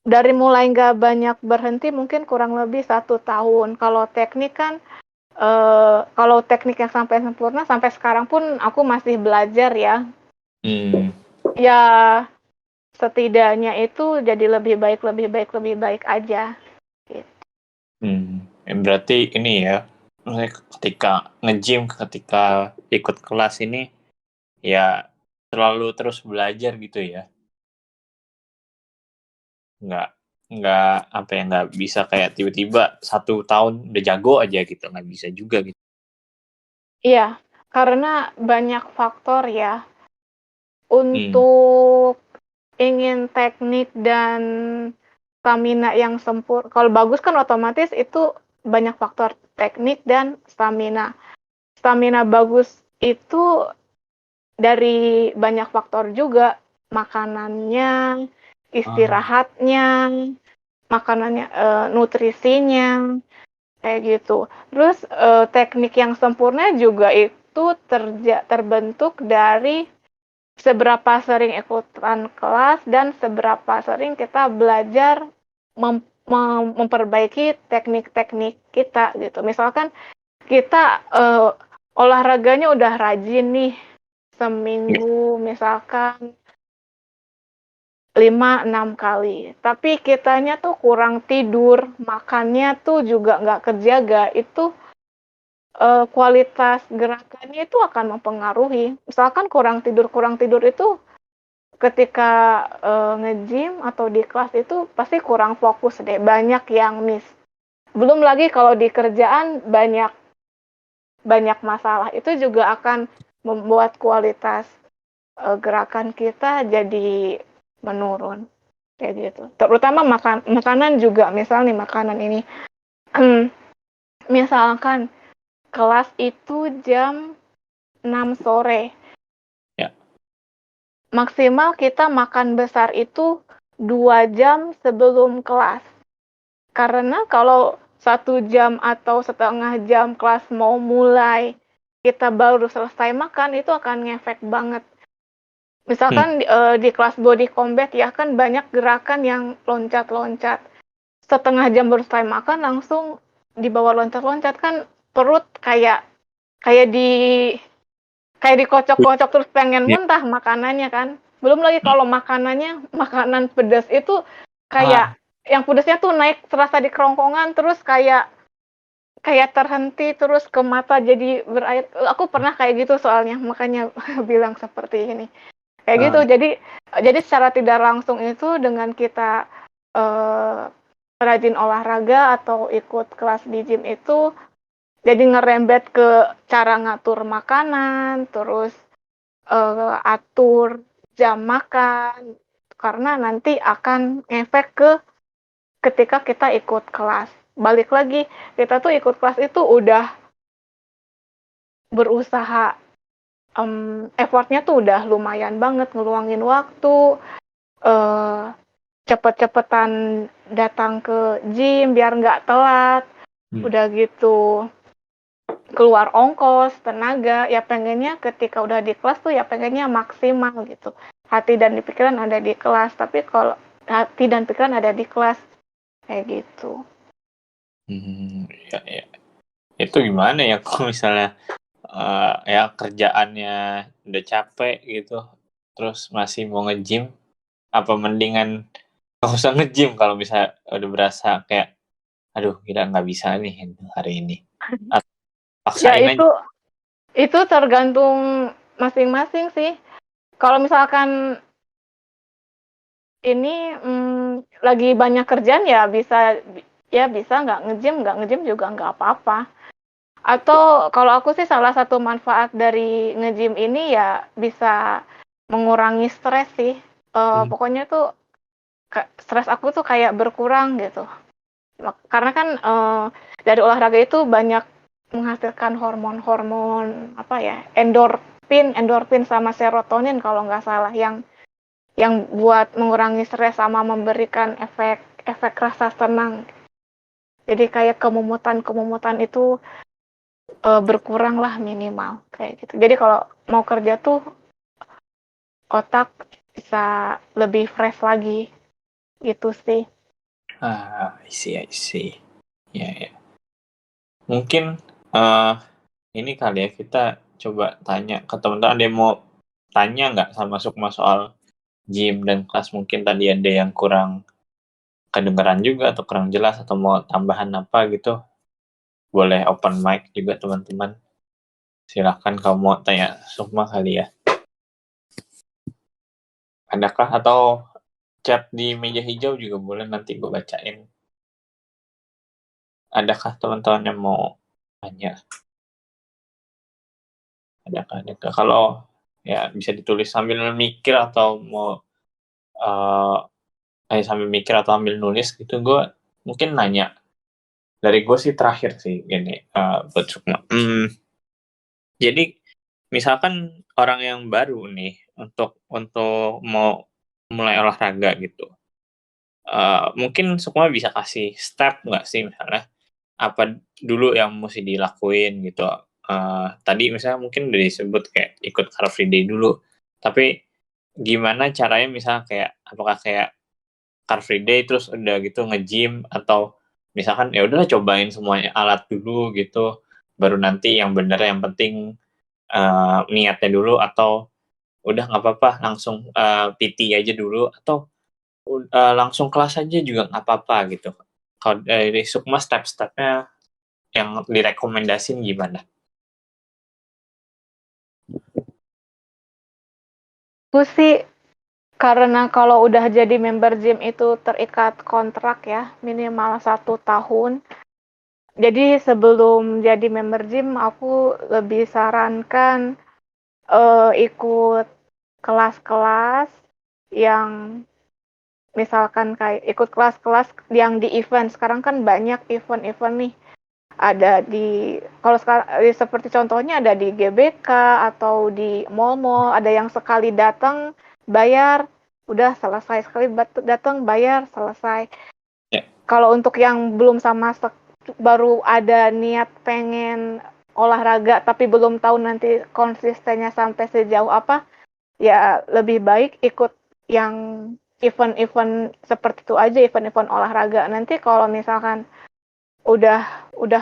dari mulai nggak banyak berhenti mungkin kurang lebih 1 tahun. Kalau teknik kan kalau teknik yang sampai sempurna sampai sekarang pun aku masih belajar ya. Ya setidaknya itu jadi lebih baik aja. Berarti ini ya, ketika nge-gym, ketika ikut kelas ini ya selalu terus belajar gitu ya. nggak nggak apa ya, nggak bisa kayak tiba-tiba 1 tahun udah jago aja gitu, nggak bisa juga gitu. Iya, karena banyak faktor ya. Hmm. Untuk ingin teknik dan stamina yang kalau bagus kan otomatis itu banyak faktor teknik dan stamina. Stamina bagus itu dari banyak faktor juga, makanannya, Ah. istirahatnya, makanannya, nutrisinya, kayak gitu. Terus, teknik yang sempurna juga itu terbentuk dari seberapa sering ikutan kelas dan seberapa sering kita belajar memperbaiki teknik-teknik kita gitu. Misalkan kita olahraganya udah rajin nih Ya. seminggu misalkan 5-6 kali, tapi kitanya tuh kurang tidur, makannya tuh juga nggak kejaga, itu kualitas gerakannya itu akan mempengaruhi. Misalkan kurang tidur itu ketika nge-gym atau di kelas itu pasti kurang fokus deh, banyak yang miss. Belum lagi kalau di kerjaan banyak banyak masalah, itu juga akan membuat kualitas gerakan kita jadi menurun kayak gitu. Terutama makanan juga, misal nih makanan ini, misalkan kelas itu jam 6 sore, Ya. maksimal kita makan besar itu 2 jam sebelum kelas. Karena kalau 1 jam atau setengah jam kelas mau mulai, kita baru selesai makan, itu akan ngefek banget. Hmm. Misalkan di kelas body combat ya kan banyak gerakan yang loncat-loncat. Setengah jam baru selesai makan langsung dibawa loncat-loncat kan perut kayak kayak di kayak dikocok-kocok terus pengen Ya. muntah makanannya kan. Belum lagi kalau makanannya makanan pedas itu kayak Ah. yang pedasnya tuh naik terasa di kerongkongan terus kayak kayak terhenti terus ke mata jadi berair. Aku pernah kayak gitu soalnya makanya bilang seperti ini. Kayak gitu. Ah. Jadi secara tidak langsung itu dengan kita eh, rajin olahraga atau ikut kelas di gym itu jadi ngerembet ke cara ngatur makanan, terus atur jam makan, karena nanti akan ngefek ke ketika kita ikut kelas. Balik lagi, kita tuh ikut kelas itu udah berusaha, effortnya tuh udah lumayan banget ngeluangin waktu, eh, cepet-cepetan datang ke gym biar nggak telat, Hmm. udah gitu keluar ongkos, tenaga, ya pengennya ketika udah di kelas tuh ya pengennya maksimal gitu. Hati dan pikiran ada di kelas, tapi kalau hati dan pikiran ada di kelas, kayak gitu. Ya, ya. Itu gimana ya kalau misalnya ya kerjaannya udah capek gitu, terus masih mau nge-gym, apa mendingan nggak usah nge-gym kalau misalnya udah berasa kayak, aduh gila nggak bisa nih hari ini. Atau Ya paksain aja. itu tergantung masing-masing sih. Kalau misalkan ini lagi banyak kerjaan ya bisa nggak ngejim juga nggak apa-apa. Atau kalau aku sih salah satu manfaat dari ngejim ini ya bisa mengurangi stres sih. Hmm. Pokoknya tuh stres aku tuh kayak berkurang gitu. Karena kan dari olahraga itu banyak menghasilkan hormon-hormon apa ya, endorfin sama serotonin kalau nggak salah yang buat mengurangi stres sama memberikan efek efek rasa senang. Jadi kayak kemumutan itu berkurang lah minimal kayak gitu. Jadi kalau mau kerja tuh otak bisa lebih fresh lagi gitu sih. I see, I see. Ya, ya. Mungkin eh ini kali ya kita coba tanya ke teman-teman, ada yang mau tanya nggak sama Sukma soal gym dan kelas, mungkin tadi ada yang kurang kedengeran juga atau kurang jelas atau mau tambahan apa gitu, boleh open mic juga teman-teman. Silahkan kalau mau tanya Sukma kali ya. Adakah atau chat di meja hijau juga boleh, nanti gue bacain. Adakah teman-teman yang mau tanya? Adakah? Kalau ya bisa ditulis sambil mikir atau mau sambil mikir atau sambil nulis gitu, gue mungkin nanya. Dari gue sih terakhir sih gini, buat Sukma. Jadi misalkan orang yang baru nih untuk mau mulai olahraga gitu, mungkin Sukma bisa kasih step nggak sih, misalnya apa dulu yang mesti dilakuin gitu. Tadi misalnya mungkin udah disebut kayak ikut Car Free Day dulu, tapi gimana caranya, misalnya kayak apakah kayak Car Free Day terus udah gitu nge-gym, atau misalkan ya udahlah cobain semuanya alat dulu gitu, baru nanti yang bener, yang penting niatnya dulu, atau udah nggak apa-apa langsung PT aja dulu, atau langsung kelas aja juga nggak apa-apa gitu. Kalau dari Sukma step-stepnya yang direkomendasin gimana? Aku sih karena kalau udah jadi member gym itu terikat kontrak ya, minimal 1 tahun. Jadi sebelum jadi member gym, aku lebih sarankan ikut kelas-kelas yang misalkan kayak ikut kelas-kelas yang di event. Sekarang kan banyak event-event nih. Ada di kalau sekarang seperti contohnya ada di GBK atau di mall-mall, ada yang sekali datang bayar udah selesai, sekali datang bayar selesai. Ya. Kalau untuk yang belum baru ada niat pengen olahraga tapi belum tahu nanti konsistennya sampai sejauh apa, ya lebih baik ikut yang event-event seperti itu aja, event-event olahraga. Nanti kalau misalkan udah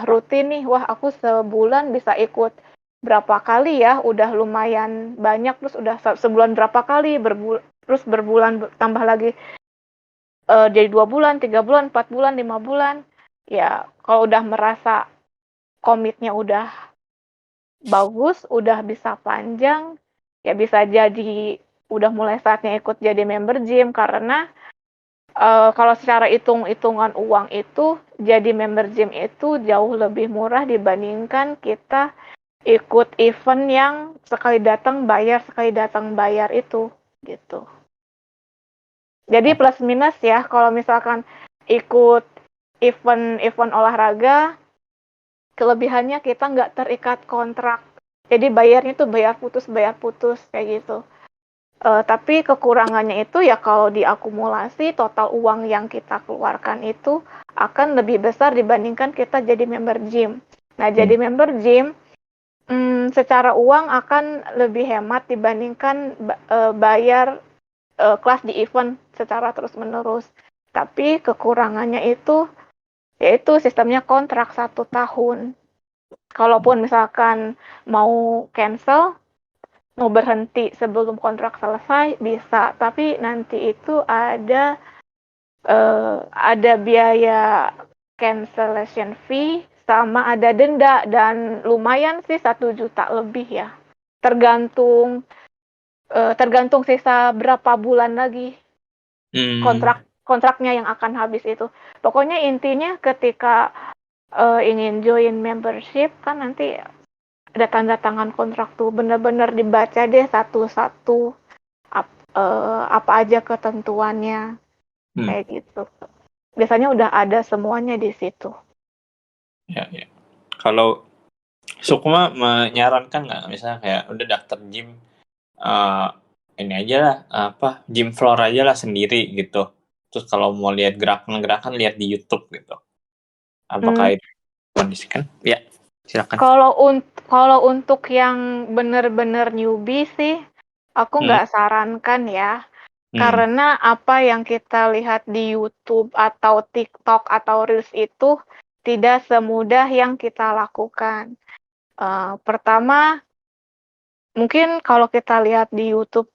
rutin nih, wah aku sebulan bisa ikut berapa kali ya, udah lumayan banyak, terus udah sebulan berapa kali, terus berbulan tambah lagi jadi 2 bulan, 3 bulan, 4 bulan, 5 bulan. Ya kalau udah merasa komitnya udah bagus, udah bisa panjang, ya bisa jadi udah mulai saatnya ikut jadi member gym. Karena kalau secara hitung-hitungan uang itu, jadi member gym itu jauh lebih murah dibandingkan kita ikut event yang sekali datang bayar itu, gitu. Jadi plus minus ya, kalau misalkan ikut event olahraga, kelebihannya kita nggak terikat kontrak. Jadi bayarnya tuh bayar putus kayak gitu. Tapi kekurangannya itu ya kalau diakumulasi total uang yang kita keluarkan itu akan lebih besar dibandingkan kita jadi member gym. Nah, jadi member gym secara uang akan lebih hemat dibandingkan bayar kelas di event secara terus-menerus. Tapi kekurangannya itu yaitu sistemnya kontrak 1 tahun. Kalaupun misalkan mau cancel, mau berhenti sebelum kontrak selesai bisa, tapi nanti itu ada biaya cancellation fee sama ada denda, dan lumayan sih 1 juta lebih ya. Tergantung sisa berapa bulan lagi kontraknya yang akan habis itu. Pokoknya intinya ketika ingin join membership kan nanti ada tanda tangan kontrak tuh, bener-bener dibaca deh satu-satu apa aja ketentuannya kayak gitu. Biasanya udah ada semuanya di situ. Ya. Kalau Sukma menyarankan nggak, misalnya kayak udah daftar gym, ini aja lah, gym floor aja lah sendiri gitu. Terus kalau mau lihat gerakan-gerakan lihat di YouTube gitu. Apakah itu kondisikan? Ya, silakan. Kalau untuk yang bener-bener newbie sih, aku nggak sarankan ya. Karena apa yang kita lihat di YouTube atau TikTok atau Reels itu tidak semudah yang kita lakukan. Pertama, mungkin kalau kita lihat di YouTube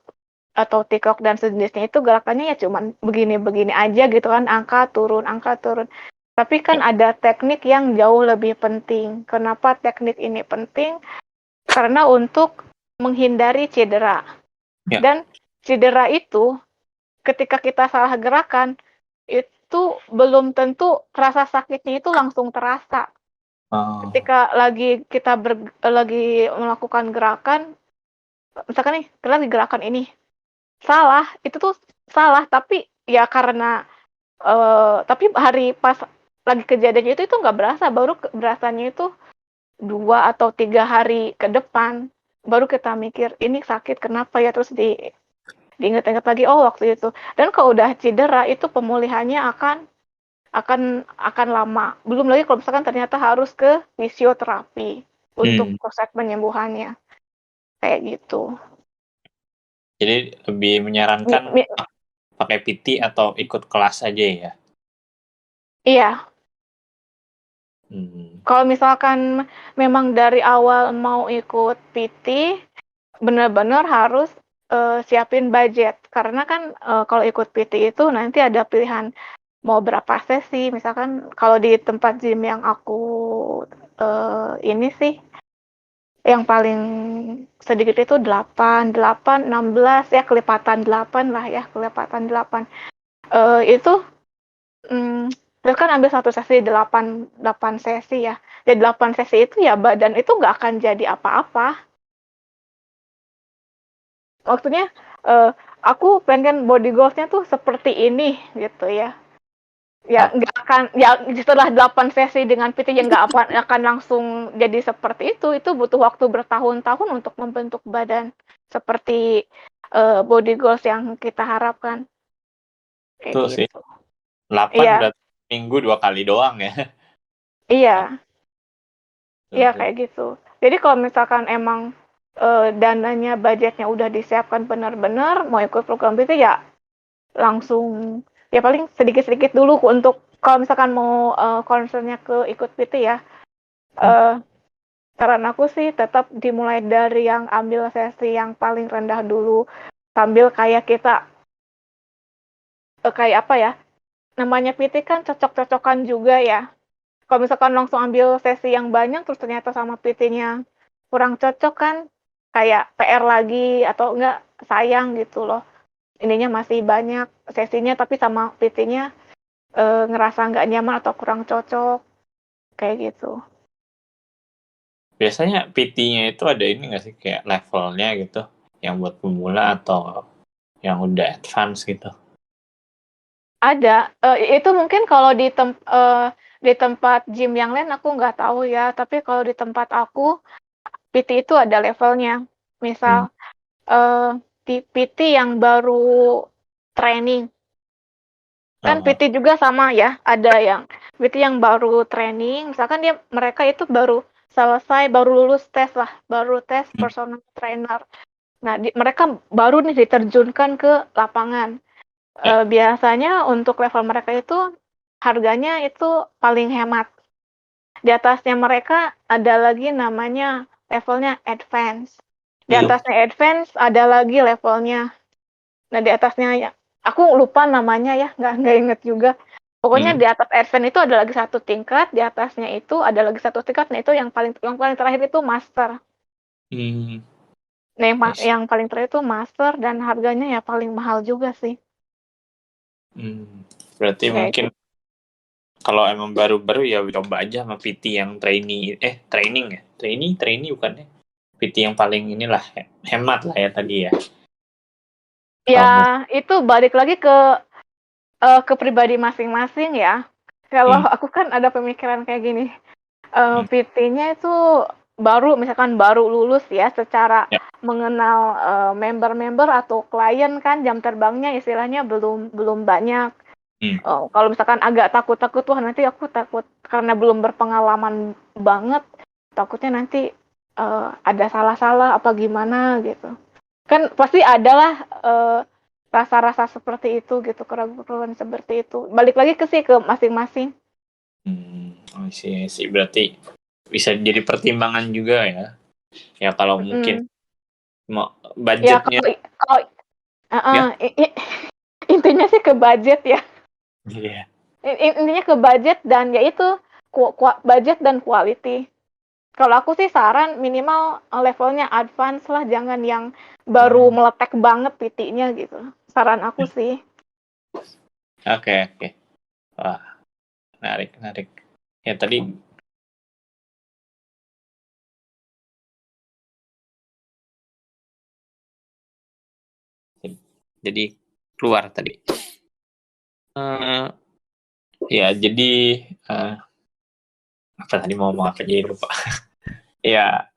atau TikTok dan sejenisnya itu gerakannya ya cuman begini-begini aja gitu kan, angka turun. Tapi kan ada teknik yang jauh lebih penting. Kenapa teknik ini penting? Karena untuk menghindari cedera. Dan cedera itu ketika kita salah gerakan, itu belum tentu rasa sakitnya itu langsung terasa. Oh. Ketika lagi melakukan gerakan, misalkan nih, kita lagi gerakan ini, salah, itu tuh salah, tapi ya karena, tapi hari pas lagi kejadiannya itu nggak berasa, baru berasanya itu 2 atau 3 hari ke depan, baru kita mikir, "Ini sakit kenapa ya?" Terus diingat-ingat lagi, "Oh waktu itu." Dan kalau udah cedera itu pemulihannya akan lama. Belum lagi kalau misalkan ternyata harus ke fisioterapi untuk proses penyembuhannya, kayak gitu. Jadi lebih Mi menyarankan mi pakai PT atau ikut kelas aja ya? Iya, Hmm. kalau misalkan memang dari awal mau ikut PT, benar-benar harus, siapin budget. Karena kan, kalau ikut PT itu nanti ada pilihan mau berapa sesi, misalkan kalau di tempat gym yang aku, ini sih, yang paling sedikit itu 8, 8, 16, ya kelipatan 8 lah ya, kelipatan 8. Itu, terus kan ambil satu sesi 8 8 sesi ya. Jadi 8 sesi itu ya badan itu nggak akan jadi apa-apa. Maksudnya, aku pengen body goals-nya tuh seperti ini gitu ya. Ya Ap- nggak akan, ya setelah 8 sesi dengan PT yang nggak akan langsung jadi seperti itu butuh waktu bertahun-tahun untuk membentuk badan seperti, body goals yang kita harapkan, kayak Betul sih. gitu. 8 Iya, berarti minggu 2 kali doang ya. iya, iya Betul. kayak gitu. Jadi kalau misalkan emang, dananya, budgetnya udah disiapkan benar-benar mau ikut program PT ya langsung, ya paling sedikit-sedikit dulu untuk kalau misalkan mau, concern ke ikut PT ya, Hmm. eee saran aku sih tetap dimulai dari yang ambil sesi yang paling rendah dulu, sambil kayak kita, kayak apa ya, namanya PT kan cocok-cocokan juga ya. Kalau misalkan langsung ambil sesi yang banyak terus ternyata sama PT-nya kurang cocok kan, kayak PR lagi atau enggak sayang gitu loh. Ininya masih banyak sesinya tapi sama PT-nya, ngerasa nggak nyaman atau kurang cocok, kayak gitu. Biasanya PT-nya itu ada ini nggak sih kayak levelnya gitu, yang buat pemula atau yang udah advance gitu? Ada, itu mungkin kalau di tempat gym yang lain aku nggak tahu ya, tapi kalau di tempat aku, PT itu ada levelnya. Hmm. Misal, di PT yang baru training, kan Oh. PT juga sama ya, ada yang PT yang baru training, misalkan mereka itu baru selesai, baru lulus tes lah, baru tes Hmm. personal trainer. Nah, mereka baru nih diterjunkan ke lapangan. Ya. Biasanya untuk level mereka itu harganya itu paling hemat. Di atasnya mereka ada lagi namanya levelnya advance. Di Hmm. atasnya advance ada lagi levelnya. Nah, di atasnya ya, aku lupa namanya ya, nggak inget juga. Pokoknya Hmm. di atas advance itu ada lagi satu tingkat, di atasnya itu ada lagi satu tingkat, nah itu yang paling terakhir itu master. Hmm. Nah, I see. yang paling terakhir itu master dan harganya ya paling mahal juga sih. Hmm. Berarti Kayak mungkin gitu. kalau emang baru-baru ya coba aja sama PT yang training ya, trainee bukan ya, PT yang paling inilah hemat lah ya tadi ya. Ya, Kalau itu balik lagi ke pribadi masing-masing ya. Kalau hmm. aku kan ada pemikiran kayak gini, Hmm. PT-nya itu misalkan baru lulus ya, secara Ya. mengenal, member-member atau klien kan jam terbangnya istilahnya belum belum banyak. Hmm. Kalau misalkan agak takut-takut, wah nanti aku takut karena belum berpengalaman banget, takutnya nanti, ada salah-salah apa gimana gitu. Kan pasti adalah, rasa-rasa seperti itu gitu, keraguan-keraguan seperti itu. Balik lagi ke masing-masing. I see. Berarti bisa jadi pertimbangan juga ya. Ya kalau mungkin Mhm. mau Ya budgetnya kalau heeh, ya. intinya sih ke budget ya. Iya. Intinya ke budget dan ya itu, budget dan quality. Kalau aku sih saran minimal, levelnya advance lah, jangan yang baru Oh. meletek banget PT-nya gitu. Saran aku sih. Oke. Wah, menarik. Ya tadi jadi keluar tadi. Ya jadi apa tadi mau ngomong apa jadi lupa. Ya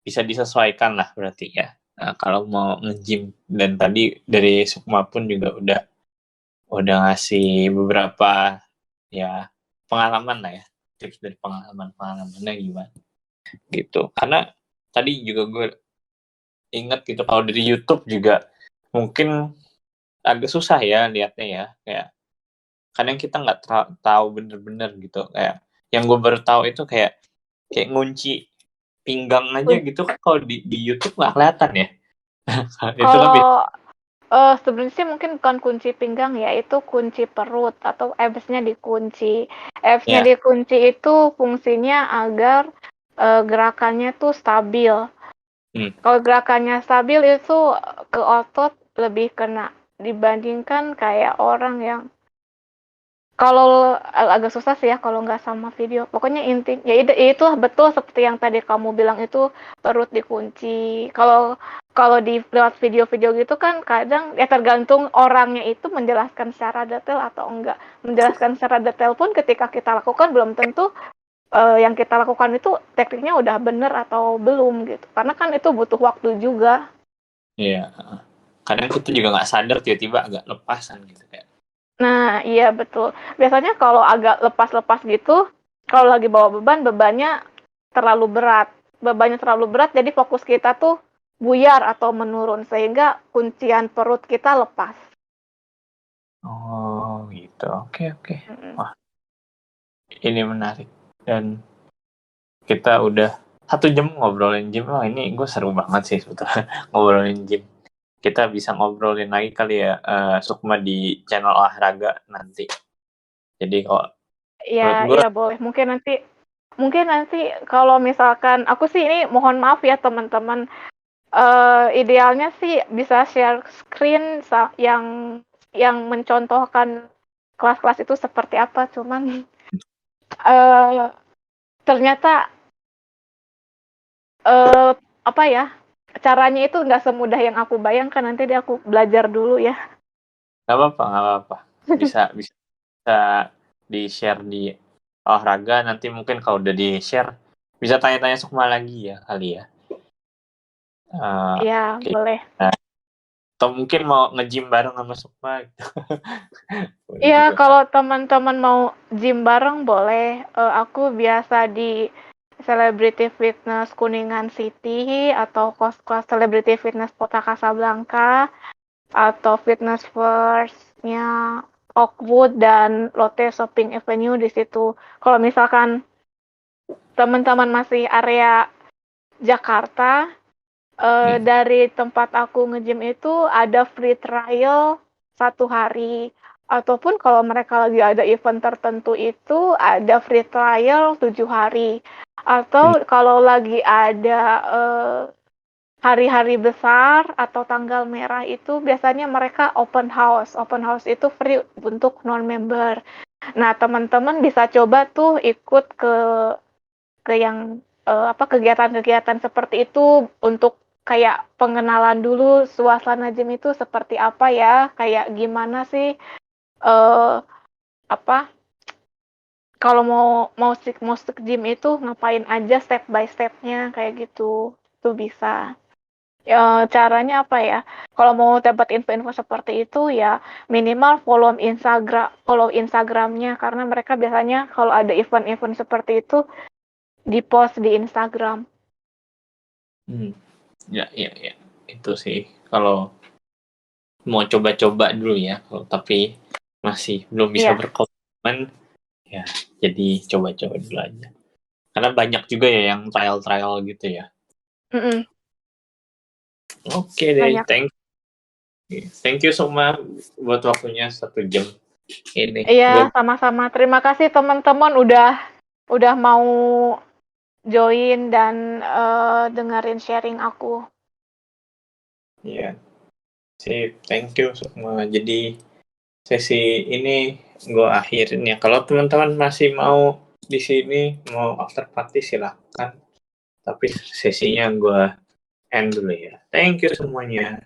bisa disesuaikan lah berarti ya. Kalau mau nge-gym dan tadi dari Sukma pun juga udah ngasih beberapa ya pengalaman lah ya, tips dari pengalamannya gimana gitu. Karena tadi juga gue ingat gitu kalau dari YouTube juga mungkin agak susah ya liatnya ya, kayak kadang kita nggak tahu bener-bener gitu, kayak yang gue baru tahu itu kayak ngunci pinggang aja gitu kan, kalau di YouTube nggak kelihatan ya. Itu kan Kalau sebenarnya sih mungkin bukan kunci pinggang ya, itu kunci perut atau absnya dikunci. Absnya ya. dikunci itu fungsinya agar gerakannya tuh stabil. Kalau gerakannya stabil itu ke otot lebih kena dibandingkan kayak orang yang kalau agak susah sih ya kalau nggak sama video. Pokoknya inti ya itulah betul seperti yang tadi kamu bilang itu perut dikunci. Kalau kalau di lewat video-video gitu kan kadang ya tergantung orangnya itu menjelaskan secara detail atau enggak. Menjelaskan secara detail pun ketika kita lakukan belum tentu yang kita lakukan itu tekniknya udah bener atau belum gitu. Karena kan itu butuh waktu juga. Iya. Kadang kita juga nggak sadar tiba-tiba agak lepasan gitu kayak. Nah, iya betul. Biasanya kalau agak lepas-lepas gitu, kalau lagi bawa beban, bebannya terlalu berat. Bebannya terlalu berat, jadi fokus kita tuh buyar atau menurun, sehingga kuncian perut kita lepas. Oh gitu. Oke. Mm-mm. Wah, ini menarik. Dan kita udah 1 jam ngobrolin gym. Wah, ini gue seru banget sih sebetulnya ngobrolin gym. Kita bisa ngobrolin lagi kali ya, Sukma, di channel olahraga nanti. Jadi kalau menurut Ya, gue, iya boleh. Mungkin nanti kalau misalkan aku sih ini mohon maaf ya teman-teman. Idealnya sih bisa share screen yang mencontohkan kelas-kelas itu seperti apa. Cuman eh, ternyata eh apa ya, caranya itu nggak semudah yang aku bayangkan. Nanti deh aku belajar dulu ya. nggak apa-apa. Bisa di-share di olahraga. Nanti mungkin kalau udah di-share, bisa tanya-tanya Sukma lagi ya kali ya. Ya, Oke. boleh. Nah, atau mungkin mau nge-gym bareng sama Sukma gitu. Boleh Iya, juga kan. kalau teman-teman mau gym bareng boleh. Aku biasa di Celebrity Fitness Kuningan City atau kos-kos Celebrity Fitness Kota Kasablanca atau Fitness First-nya Oakwood dan Lotte Shopping Avenue di situ. Kalau misalkan teman-teman masih area Jakarta, dari tempat aku nge-gym itu ada free trial 1 hari. Ataupun kalau mereka lagi ada event tertentu itu ada free trial 7 hari. Hmm. Atau kalau lagi ada hari-hari besar atau tanggal merah itu biasanya mereka open house. Open house itu free untuk non-member. Nah, teman-teman bisa coba tuh ikut ke yang apa kegiatan-kegiatan seperti itu untuk kayak pengenalan dulu suasana gym itu seperti apa ya, kayak gimana sih eh apa kalau mau gym itu ngapain aja step by stepnya kayak gitu. Itu bisa. Caranya apa ya? Kalau mau dapat info-info seperti itu ya minimal follow Instagramnya karena mereka biasanya kalau ada event-event seperti itu di post di Instagram. Ya. Itu sih. Kalau mau coba-coba dulu ya, kalau tapi masih belum bisa Iya. berkomitmen, ya jadi coba-coba dulu aja. Karena banyak juga ya yang trial-trial gitu ya. Mm-mm. Oke deh, Banyak. thank you so much buat waktunya 1 jam ini. Gue Iya, sama-sama. Terima kasih teman-teman udah mau join dan dengerin sharing aku. ya sih, thank you semua. Jadi sesi ini gue akhirin ya. Kalau teman-teman masih mau di sini, mau after party silahkan. Tapi sesinya gue end dulu ya. Thank you semuanya.